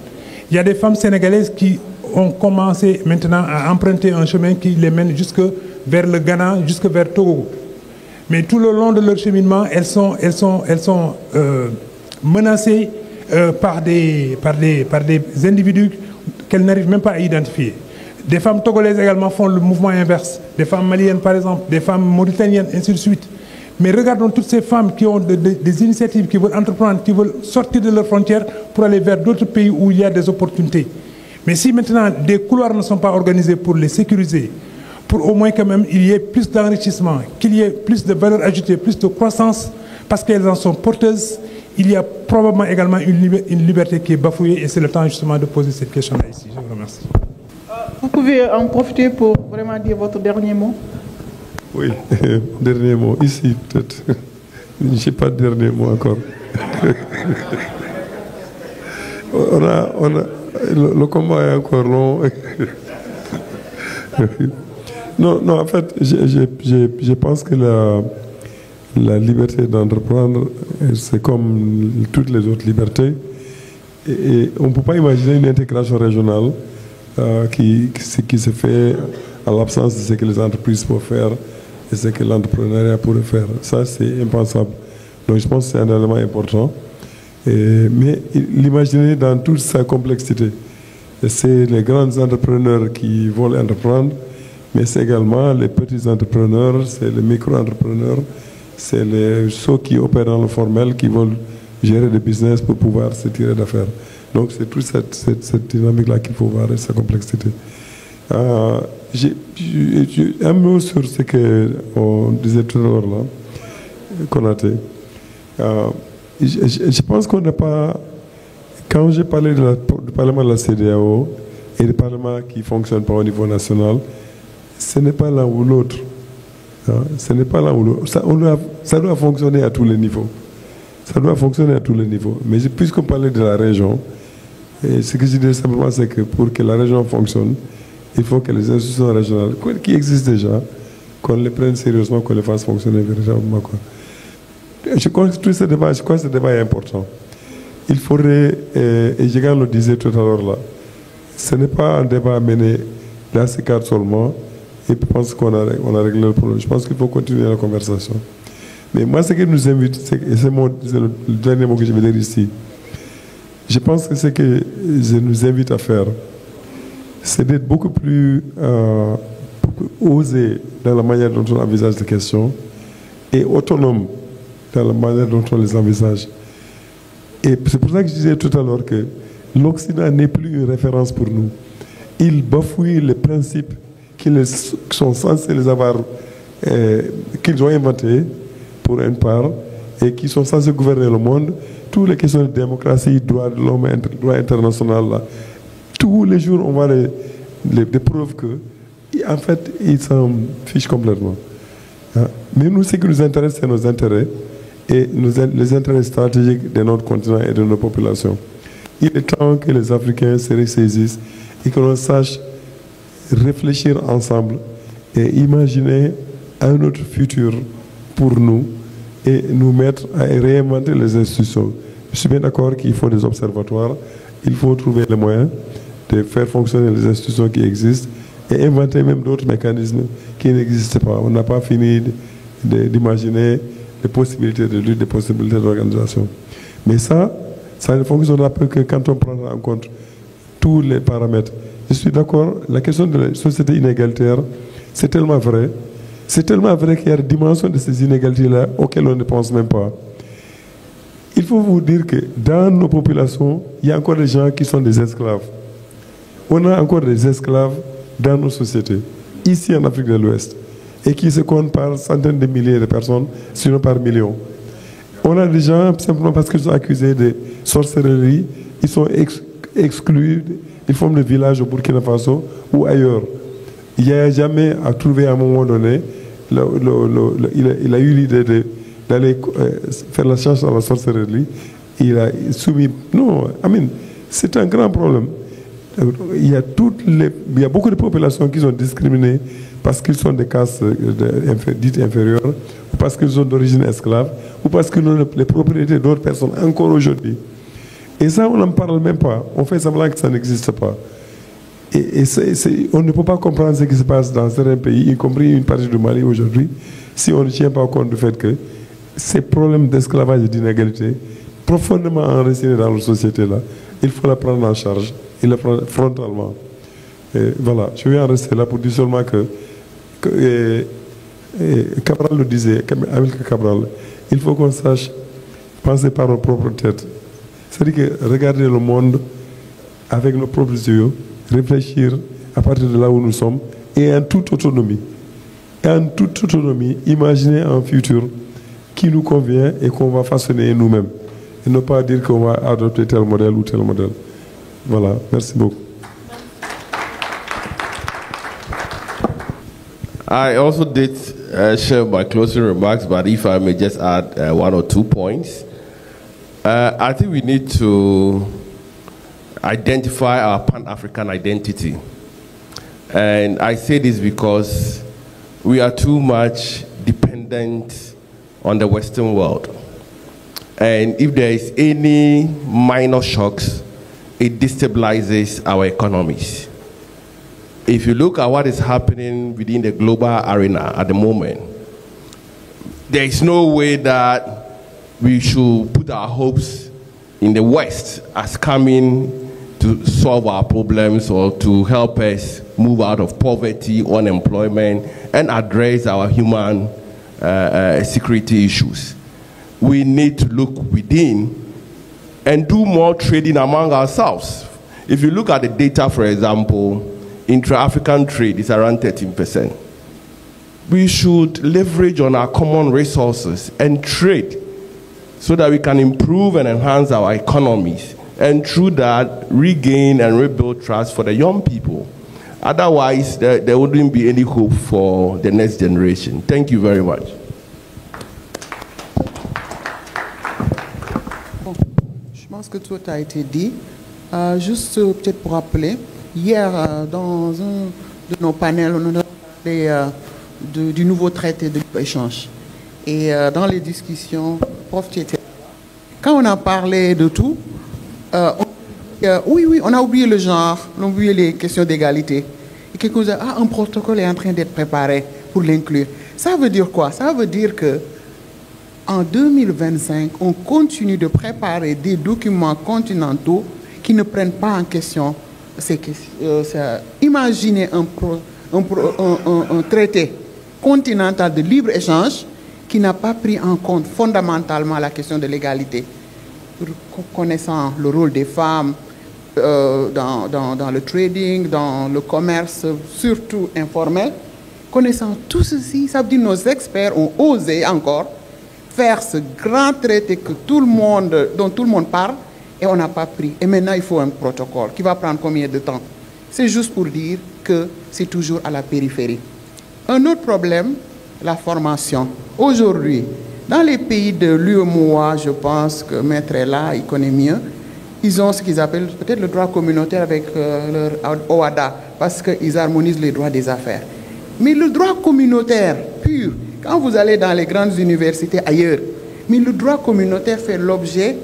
Il y a des femmes sénégalaises qui ont commencé maintenant à emprunter un chemin qui les mène jusque vers le Ghana, jusque vers Togo. Mais tout le long de leur cheminement, elles sont menacées par des individus qu'elles n'arrivent même pas à identifier. Des femmes togolaises également font le mouvement inverse. Des femmes maliennes, par exemple, des femmes mauritaniennes, ainsi de suite. Mais regardons toutes ces femmes qui ont des initiatives, qui veulent entreprendre, qui veulent sortir de leurs frontières pour aller vers d'autres pays où il y a des opportunités. Mais si maintenant des couloirs ne sont pas organisés pour les sécuriser, pour au moins quand même il y ait plus d'enrichissement, qu'il y ait plus de valeur ajoutée, plus de croissance, parce qu'elles en sont porteuses, il y a probablement également une liberté qui est bafouée, et c'est le temps justement de poser cette question-là ici. Je vous remercie. Vous pouvez en profiter pour vraiment dire votre dernier mot. Oui, dernier mot, ici peut-être. Je n'ai pas de dernier mot encore. Le combat est encore long. Non, en fait, je pense que la liberté d'entreprendre, c'est comme toutes les autres libertés. Et on ne peut pas imaginer une intégration régionale qui se fait à l'absence de ce que les entreprises peuvent faire et ce que l'entrepreneuriat pourrait faire. Ça, c'est impensable. Donc, je pense que c'est un élément important. Mais l'imaginer dans toute sa complexité. C'est les grands entrepreneurs qui veulent entreprendre, mais c'est également les petits entrepreneurs, c'est les micro-entrepreneurs, c'est ceux qui opèrent dans le formel, qui veulent gérer des business pour pouvoir se tirer d'affaires. Donc c'est toute cette dynamique-là qu'il faut voir et sa complexité. Un mot sur ce qu'on disait tout à l'heure, Konaté. Je pense qu'on n'a pas... Quand j'ai parlé du Parlement de la CEDEAO et du Parlement qui ne fonctionne pas au niveau national, ce n'est pas l'un ou l'autre. Ce n'est pas l'un ou l'autre. Ça doit fonctionner à tous les niveaux. Ça doit fonctionner à tous les niveaux. Mais puisqu'on parlait de la région, et ce que je dis simplement, c'est que pour que la région fonctionne, il faut que les institutions régionales, qui existent déjà, qu'on les prenne sérieusement, qu'on les fasse fonctionner véritablement. Je crois que ce débat est important. Il faudrait, et Jégan le disait tout à l'heure là, ce n'est pas un débat mené dans ce cadre seulement, et je pense qu'on a réglé le problème. Je pense qu'il faut continuer la conversation. Mais moi, ce qui nous invite, et c'est le dernier mot que je vais dire ici, je pense que ce que je nous invite à faire, c'est d'être beaucoup plus osé dans la manière dont on envisage les questions, et autonome dans la manière dont on les envisage. Et c'est pour ça que je disais tout à l'heure que l'Occident n'est plus une référence pour nous. Il bafouille les principes qu'ils sont censés les avoir, qu'ils ont inventés pour une part, et qui sont censés gouverner le monde. Toutes les questions de démocratie, droit de l'homme, droit international, là, tous les jours, on voit des preuves que, en fait, ils s'en fichent complètement. Mais nous, ce qui nous intéresse, c'est nos intérêts et les intérêts stratégiques de notre continent et de nos populations. Il est temps que les Africains se ressaisissent et que l'on sache réfléchir ensemble et imaginer un autre futur pour nous et nous mettre à réinventer les institutions. Je suis bien d'accord qu'il faut des observatoires, il faut trouver les moyens de faire fonctionner les institutions qui existent et inventer même d'autres mécanismes qui n'existent pas. On n'a pas fini d'imaginer les possibilités de lutte, des possibilités d'organisation. Mais ça ne fonctionnera pas que quand on prendra en compte tous les paramètres. Je suis d'accord, la question de la société inégalitaire, c'est tellement vrai. C'est tellement vrai qu'il y a des dimensions de ces inégalités-là auxquelles on ne pense même pas. Il faut vous dire que dans nos populations, il y a encore des gens qui sont des esclaves. On a encore des esclaves dans nos sociétés, ici en Afrique de l'Ouest, et qui se comptent par centaines de milliers de personnes, sinon par millions. On a des gens, simplement parce qu'ils sont accusés de sorcellerie, ils sont exclus, ils forment des villages au Burkina Faso ou ailleurs. Il n'y a jamais à trouver à un moment donné, il a eu l'idée d'aller faire la chasse à la sorcellerie, il a soumis... Non, c'est un grand problème. Il y a beaucoup de populations qui sont discriminées parce qu'ils sont des castes dites inférieures, ou parce qu'ils sont d'origine esclave, ou parce qu'ils ont les propriétés d'autres personnes encore aujourd'hui. Et ça, on n'en parle même pas. On fait semblant que ça n'existe pas. Et on ne peut pas comprendre ce qui se passe dans certains pays, y compris une partie du Mali aujourd'hui, si on ne tient pas compte du fait que ces problèmes d'esclavage et d'inégalité, profondément enracinés dans la société-là, il faut la prendre en charge. Il le prend frontalement. Et voilà, je vais en rester là pour dire seulement que Cabral le disait, Amilcar Cabral, il faut qu'on sache penser par nos propres têtes. C'est-à-dire que regarder le monde avec nos propres yeux, réfléchir à partir de là où nous sommes, et en toute autonomie. Et en toute autonomie, imaginer un futur qui nous convient et qu'on va façonner nous-mêmes. Et ne pas dire qu'on va adopter tel modèle ou tel modèle. Voilà, merci beaucoup. I also did share my closing remarks, but if I may just add 1 or 2 points. I think we need to identify our Pan-African identity. And I say this because we are too much dependent on the Western world. And if there is any minor shocks, it destabilizes our economies. If you look at what is happening within the global arena at the moment, there is no way that we should put our hopes in the West as coming to solve our problems or to help us move out of poverty, unemployment, and address our human security issues. We need to look within and do more trading among ourselves. If you look at the data, for example, intra-African trade is around 13%. We should leverage on our common resources and trade so that we can improve and enhance our economies, and through that, regain and rebuild trust for the young people. Otherwise, there wouldn't be any hope for the next generation. Thank you very much. Je pense que tout a été dit. Juste peut-être pour rappeler, hier, dans un de nos panels, on a parlé du nouveau traité de libre-échange. Et dans les discussions, prof, quand on a parlé de tout, oui, on a oublié le genre, on a oublié les questions d'égalité. Et quelqu'un dit, un protocole est en train d'être préparé pour l'inclure. Ça veut dire quoi? Ça veut dire que en 2025, on continue de préparer des documents continentaux qui ne prennent pas en question ces questions. Imaginez un traité continental de libre-échange qui n'a pas pris en compte fondamentalement la question de l'égalité, connaissant le rôle des femmes dans le trading, dans le commerce, surtout informel. Connaissant tout ceci, ça veut dire que nos experts ont osé encore faire ce grand traité que dont tout le monde parle, et on n'a pas pris. Et maintenant, il faut un protocole qui va prendre combien de temps? C'est juste pour dire que c'est toujours à la périphérie. Un autre problème, la formation. Aujourd'hui, dans les pays de l'UEMOA, je pense que Maître est là, il connaît mieux, ils ont ce qu'ils appellent peut-être le droit communautaire avec leur OHADA, parce qu'ils harmonisent les droits des affaires. Mais le droit communautaire pur, quand vous allez dans les grandes universités ailleurs, mais le droit communautaire fait l'objet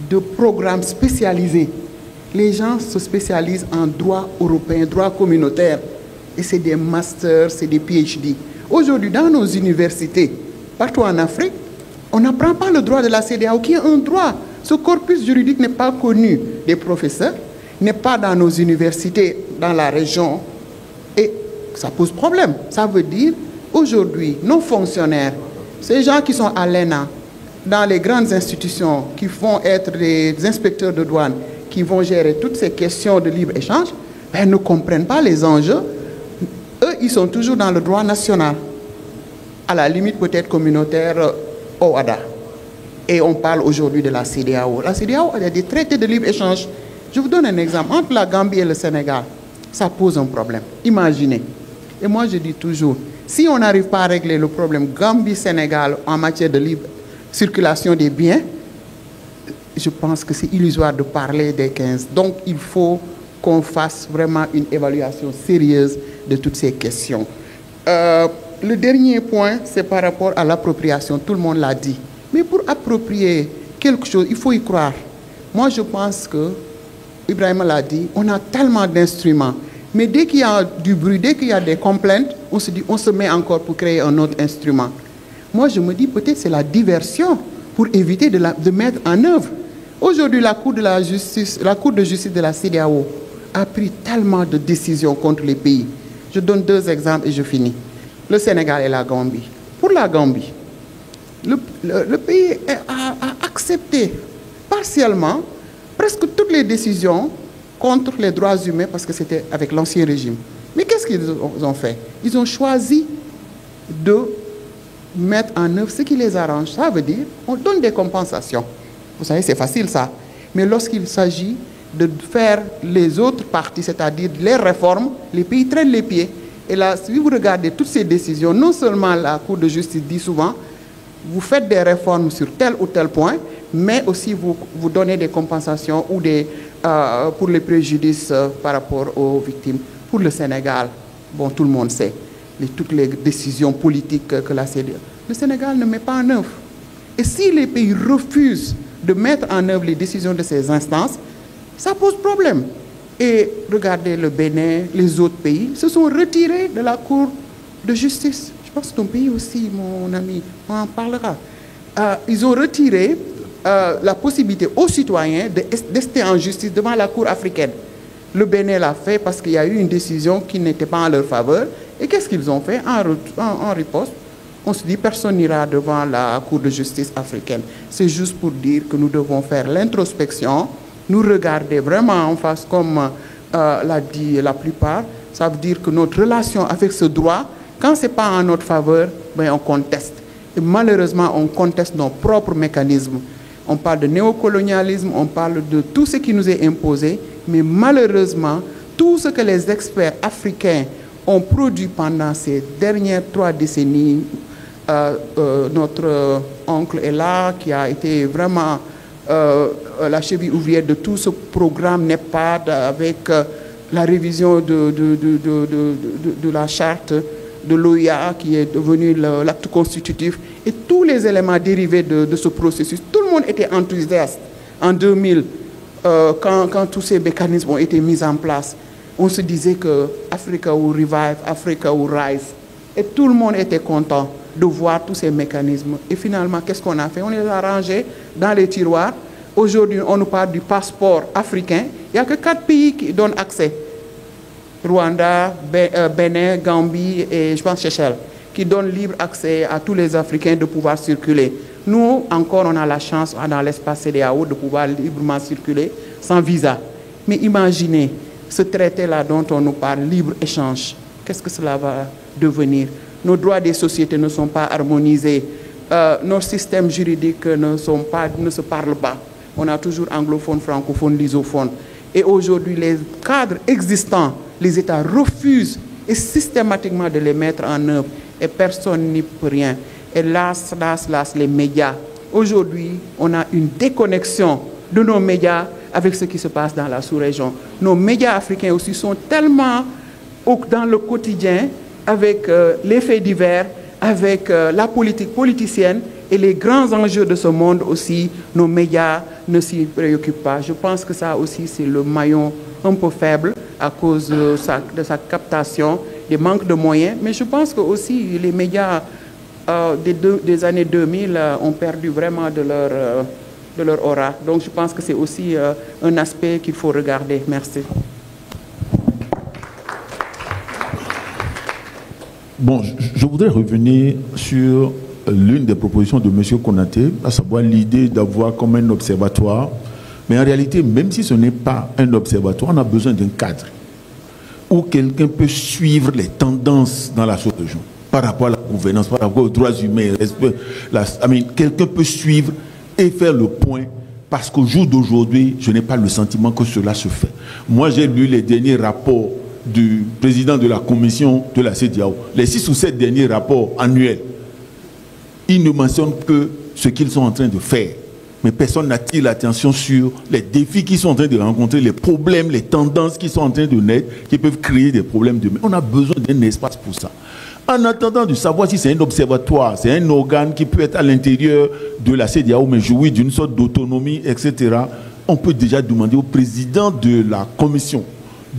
de programmes spécialisés. Les gens se spécialisent en droit européen, droit communautaire, et c'est des masters, c'est des PhD. Aujourd'hui, dans nos universités, partout en Afrique, on n'apprend pas le droit de la CEDEAO, qui est un droit. Ce corpus juridique n'est pas connu des professeurs, n'est pas dans nos universités, dans la région, et ça pose problème. Ça veut dire, aujourd'hui, nos fonctionnaires, ces gens qui sont à l'ENA, dans les grandes institutions, qui vont être des inspecteurs de douane, qui vont gérer toutes ces questions de libre-échange, ben, ne comprennent pas les enjeux. Eux, ils sont toujours dans le droit national, à la limite peut-être communautaire OHADA. Et on parle aujourd'hui de la CEDEAO. La CEDEAO, il y a des traités de libre-échange. Je vous donne un exemple. Entre la Gambie et le Sénégal, ça pose un problème. Imaginez. Et moi, je dis toujours, si on n'arrive pas à régler le problème Gambie-Sénégal en matière de libre circulation des biens, je pense que c'est illusoire de parler des 15. Donc, il faut qu'on fasse vraiment une évaluation sérieuse de toutes ces questions. Le dernier point, c'est par rapport à l'appropriation. Tout le monde l'a dit. Mais pour approprier quelque chose, il faut y croire. Moi, je pense que, Ibrahim l'a dit, on a tellement d'instruments. Mais dès qu'il y a du bruit, dès qu'il y a des complaintes, on se dit, on se met encore pour créer un autre instrument. Moi, je me dis, peut-être c'est la diversion pour éviter de mettre en œuvre. Aujourd'hui, la Cour de justice de la CEDEAO a pris tellement de décisions contre les pays. Je donne 2 exemples et je finis. Le Sénégal et la Gambie. Pour la Gambie, le pays a accepté partiellement presque toutes les décisions contre les droits humains parce que c'était avec l'ancien régime. Mais qu'est-ce qu'ils ont fait? Ils ont choisi de mettre en œuvre ce qui les arrange. Ça veut dire on donne des compensations. Vous savez, c'est facile ça. Mais lorsqu'il s'agit de faire les autres parties, c'est-à-dire les réformes, les pays traînent les pieds. Et là, si vous regardez toutes ces décisions, non seulement la Cour de justice dit souvent, vous faites des réformes sur tel ou tel point, mais aussi vous donnez des compensations ou pour les préjudices par rapport aux victimes. Pour le Sénégal, bon, tout le monde sait, toutes les décisions politiques que la CEDEAO, le Sénégal ne met pas en œuvre. Et si les pays refusent de mettre en œuvre les décisions de ces instances, ça pose problème. Et regardez le Bénin, les autres pays se sont retirés de la Cour de justice. Je pense que ton pays aussi, mon ami, on en parlera. Ils ont retiré la possibilité aux citoyens d'ester en justice devant la Cour africaine. Le Bénin l'a fait parce qu'il y a eu une décision qui n'était pas en leur faveur. Et qu'est-ce qu'ils ont fait en riposte? On se dit personne n'ira devant la Cour de justice africaine. C'est juste pour dire que nous devons faire l'introspection, nous regarder vraiment en face comme l'a dit la plupart. Ça veut dire que notre relation avec ce droit, quand ce n'est pas en notre faveur, ben on conteste. Et malheureusement, on conteste nos propres mécanismes. On parle de néocolonialisme, on parle de tout ce qui nous est imposé, mais malheureusement, tout ce que les experts africains ont produit pendant ces dernières 3 décennies, notre oncle est là, qui a été vraiment la cheville ouvrière de tout ce programme NEPAD avec la révision de la charte de l'OIA qui est devenue l'acte constitutif et tous les éléments dérivés de ce processus. Tout le monde était enthousiaste en 2000 quand tous ces mécanismes ont été mis en place. On se disait que Africa will revive, Africa will rise. Et tout le monde était content de voir tous ces mécanismes. Et finalement, qu'est-ce qu'on a fait? On les a rangés dans les tiroirs. Aujourd'hui, on nous parle du passeport africain. Il n'y a que 4 pays qui donnent accès. Rwanda, Bénin, Gambie et je pense Seychelles. qui donne libre accès à tous les Africains de pouvoir circuler. Nous, encore, on a la chance, dans l'espace CEDEAO, de pouvoir librement circuler sans visa. Mais imaginez ce traité-là dont on nous parle, libre-échange. Qu'est-ce que cela va devenir? Nos droits des sociétés ne sont pas harmonisés. Nos systèmes juridiques ne se parlent pas. On a toujours anglophone, francophone, lusophone. Et aujourd'hui, les cadres existants, les États refusent et systématiquement de les mettre en œuvre. Et personne n'y peut rien. Et là, les médias. Aujourd'hui, on a une déconnexion de nos médias avec ce qui se passe dans la sous-région. Nos médias africains aussi sont tellement dans le quotidien avec les faits divers, avec la politique politicienne et les grands enjeux de ce monde aussi. Nos médias ne s'y préoccupent pas. Je pense que ça aussi, c'est le maillon un peu faible à cause de sa captation, des manques de moyens. Mais je pense que aussi les médias des années 2000 ont perdu vraiment de leur aura. Donc je pense que c'est aussi un aspect qu'il faut regarder. Merci. Bon, je voudrais revenir sur l'une des propositions de M. Konaté, à savoir l'idée d'avoir comme un observatoire. Mais en réalité, même si ce n'est pas un observatoire, on a besoin d'un cadre où quelqu'un peut suivre les tendances dans la sous-région par rapport à la gouvernance, par rapport aux droits humains. Quelqu'un peut suivre et faire le point, parce qu'au jour d'aujourd'hui, je n'ai pas le sentiment que cela se fait. Moi, j'ai lu les derniers rapports du président de la commission de la CEDEAO, les 6 ou 7 derniers rapports annuels. Ils ne mentionnent que ce qu'ils sont en train de faire. Mais personne n'attire l'attention sur les défis qu'ils sont en train de rencontrer, les problèmes, les tendances qui sont en train de naître, qui peuvent créer des problèmes demain. On a besoin d'un espace pour ça. En attendant de savoir si c'est un observatoire, c'est un organe qui peut être à l'intérieur de la CEDEAO, mais jouir d'une sorte d'autonomie, etc., on peut déjà demander au président de la commission,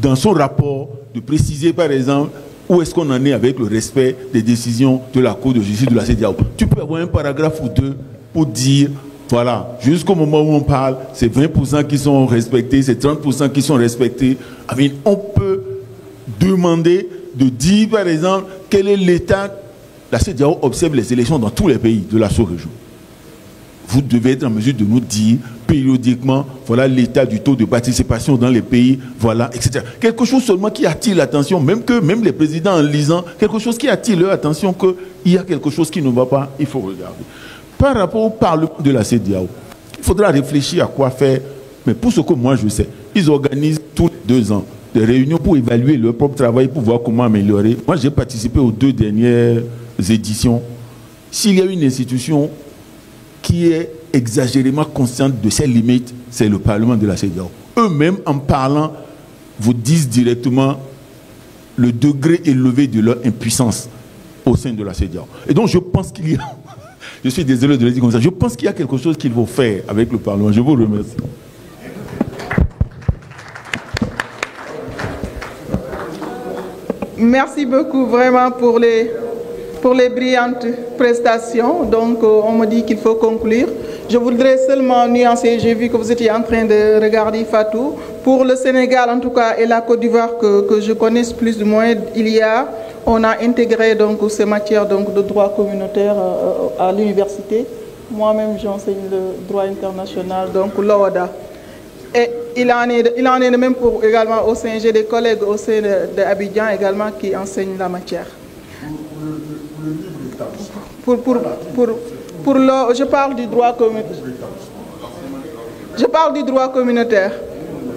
dans son rapport, de préciser, par exemple, où est-ce qu'on en est avec le respect des décisions de la Cour de justice de la CEDEAO. Tu peux avoir un paragraphe ou deux pour dire, voilà, jusqu'au moment où on parle, c'est 20% qui sont respectés, c'est 30% qui sont respectés. On peut demander de dire, par exemple, quel est l'état. La CEDEAO observe les élections dans tous les pays de la sous-région. Vous devez être en mesure de nous dire périodiquement, voilà l'état du taux de participation dans les pays, voilà, etc. Quelque chose seulement qui attire l'attention, même les présidents en lisant, quelque chose qui attire leur attention qu'il y a quelque chose qui ne va pas, il faut regarder. Par rapport au Parlement de la CEDEAO, il faudra réfléchir à quoi faire, mais pour ce que moi je sais, ils organisent tous les 2 ans des réunions pour évaluer leur propre travail, pour voir comment améliorer. Moi j'ai participé aux 2 dernières éditions. S'il y a une institution qui est exagérément consciente de ses limites, c'est le Parlement de la CEDEAO. Eux-mêmes, en parlant, vous disent directement le degré élevé de leur impuissance au sein de la CEDEAO. Et donc, je pense qu'il y a... Je suis désolé de le dire comme ça. Je pense qu'il y a quelque chose qu'il faut faire avec le Parlement. Je vous remercie. Merci beaucoup vraiment pour les brillantes prestations. Donc, on me dit qu'il faut conclure. Je voudrais seulement nuancer, j'ai vu que vous étiez en train de regarder Fatou. Pour le Sénégal, en tout cas, et la Côte d'Ivoire que je connaisse plus ou moins, on a intégré donc ces matières donc, de droit communautaire à l'université. Moi-même, j'enseigne le droit international, donc l'OADA. Et il en est de même pour également au sein, j'ai des collègues au sein d'Abidjan également qui enseignent la matière. Je parle du droit communautaire. Je parle du droit communautaire.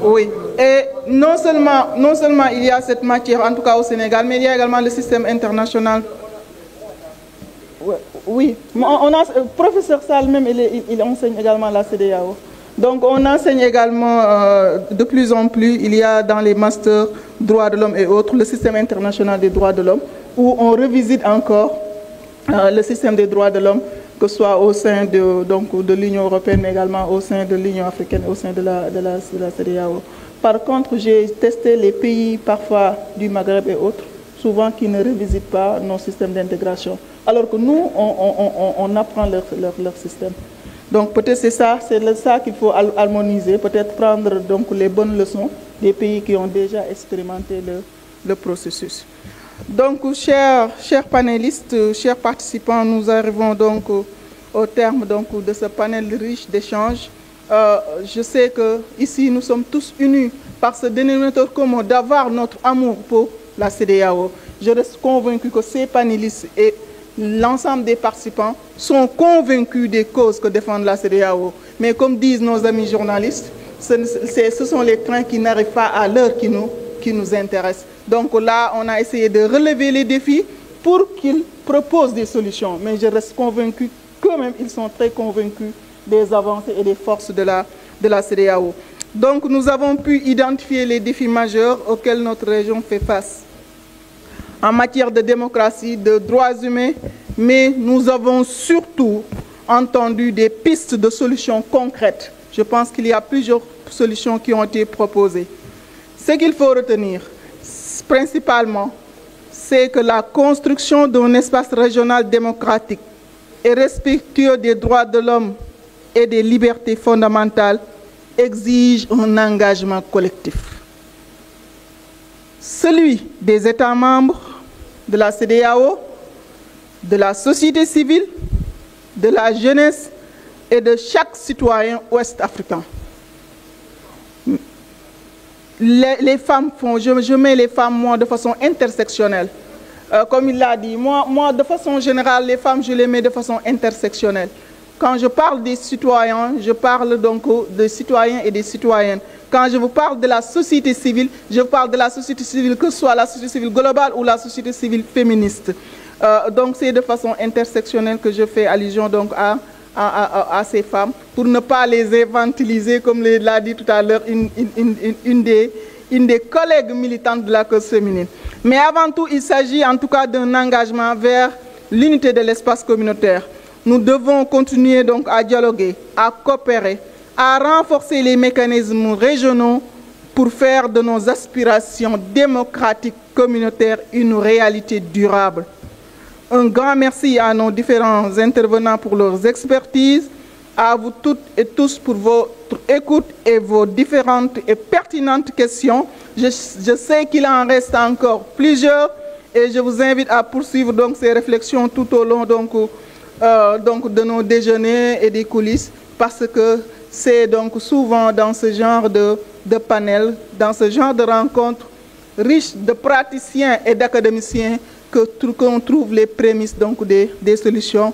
Oui. Et non seulement il y a cette matière, en tout cas au Sénégal, mais il y a également le système international. Oui. Le professeur Sall même, il enseigne également la CEDEAO. Donc on enseigne également de plus en plus, il y a dans les masters droits de l'homme et autres, le système international des droits de l'homme, où on revisite encore le système des droits de l'homme, que ce soit au sein de l'Union européenne, mais également au sein de l'Union africaine, au sein de la CEDEAO. Par contre, j'ai testé les pays parfois du Maghreb et autres, souvent qui ne revisitent pas nos systèmes d'intégration. Alors que nous, on apprend leur système. Donc peut-être c'est ça qu'il faut harmoniser, peut-être prendre donc les bonnes leçons des pays qui ont déjà expérimenté le processus. Donc, chers panélistes, chers participants, nous arrivons donc au terme donc, de ce panel riche d'échanges. Je sais qu'ici, nous sommes tous unis par ce dénominateur commun d'avoir notre amour pour la CEDEAO. Je reste convaincu que ces panélistes et l'ensemble des participants sont convaincus des causes que défendent la CEDEAO. Mais comme disent nos amis journalistes, ce sont les trains qui n'arrivent pas à l'heure qui nous intéressent. Donc là, on a essayé de relever les défis pour qu'ils proposent des solutions. Mais je reste convaincu qu'eux-mêmes, ils sont très convaincus des avancées et des forces de la CEDEAO. Donc nous avons pu identifier les défis majeurs auxquels notre région fait face en matière de démocratie, de droits humains, mais nous avons surtout entendu des pistes de solutions concrètes. Je pense qu'il y a plusieurs solutions qui ont été proposées. Ce qu'il faut retenir, principalement, c'est que la construction d'un espace régional démocratique et respectueux des droits de l'homme et des libertés fondamentales exige un engagement collectif. Celui des États membres, de la CEDEAO, de la société civile, de la jeunesse et de chaque citoyen ouest-africain. Les femmes font, je mets les femmes, moi, de façon intersectionnelle. Comme il l'a dit, moi, de façon générale, les femmes, je les mets de façon intersectionnelle. Quand je parle des citoyens, je parle donc des citoyens et des citoyennes. Quand je vous parle de la société civile, je parle de la société civile, que ce soit la société civile globale ou la société civile féministe. Donc c'est de façon intersectionnelle que je fais allusion donc à ces femmes, pour ne pas les infantiliser, comme l'a dit tout à l'heure une des collègues militantes de la cause féminine. Mais avant tout, il s'agit en tout cas d'un engagement vers l'unité de l'espace communautaire. Nous devons continuer donc à dialoguer, à coopérer, à renforcer les mécanismes régionaux pour faire de nos aspirations démocratiques communautaires une réalité durable. Un grand merci à nos différents intervenants pour leurs expertises, à vous toutes et tous pour votre écoute et vos différentes et pertinentes questions. Je sais qu'il en reste encore plusieurs et je vous invite à poursuivre donc ces réflexions tout au long donc de nos déjeuners et des coulisses, parce que c'est donc souvent dans ce genre de panel, dans ce genre de rencontres riches de praticiens et d'académiciens qu'on trouve les prémices donc des solutions.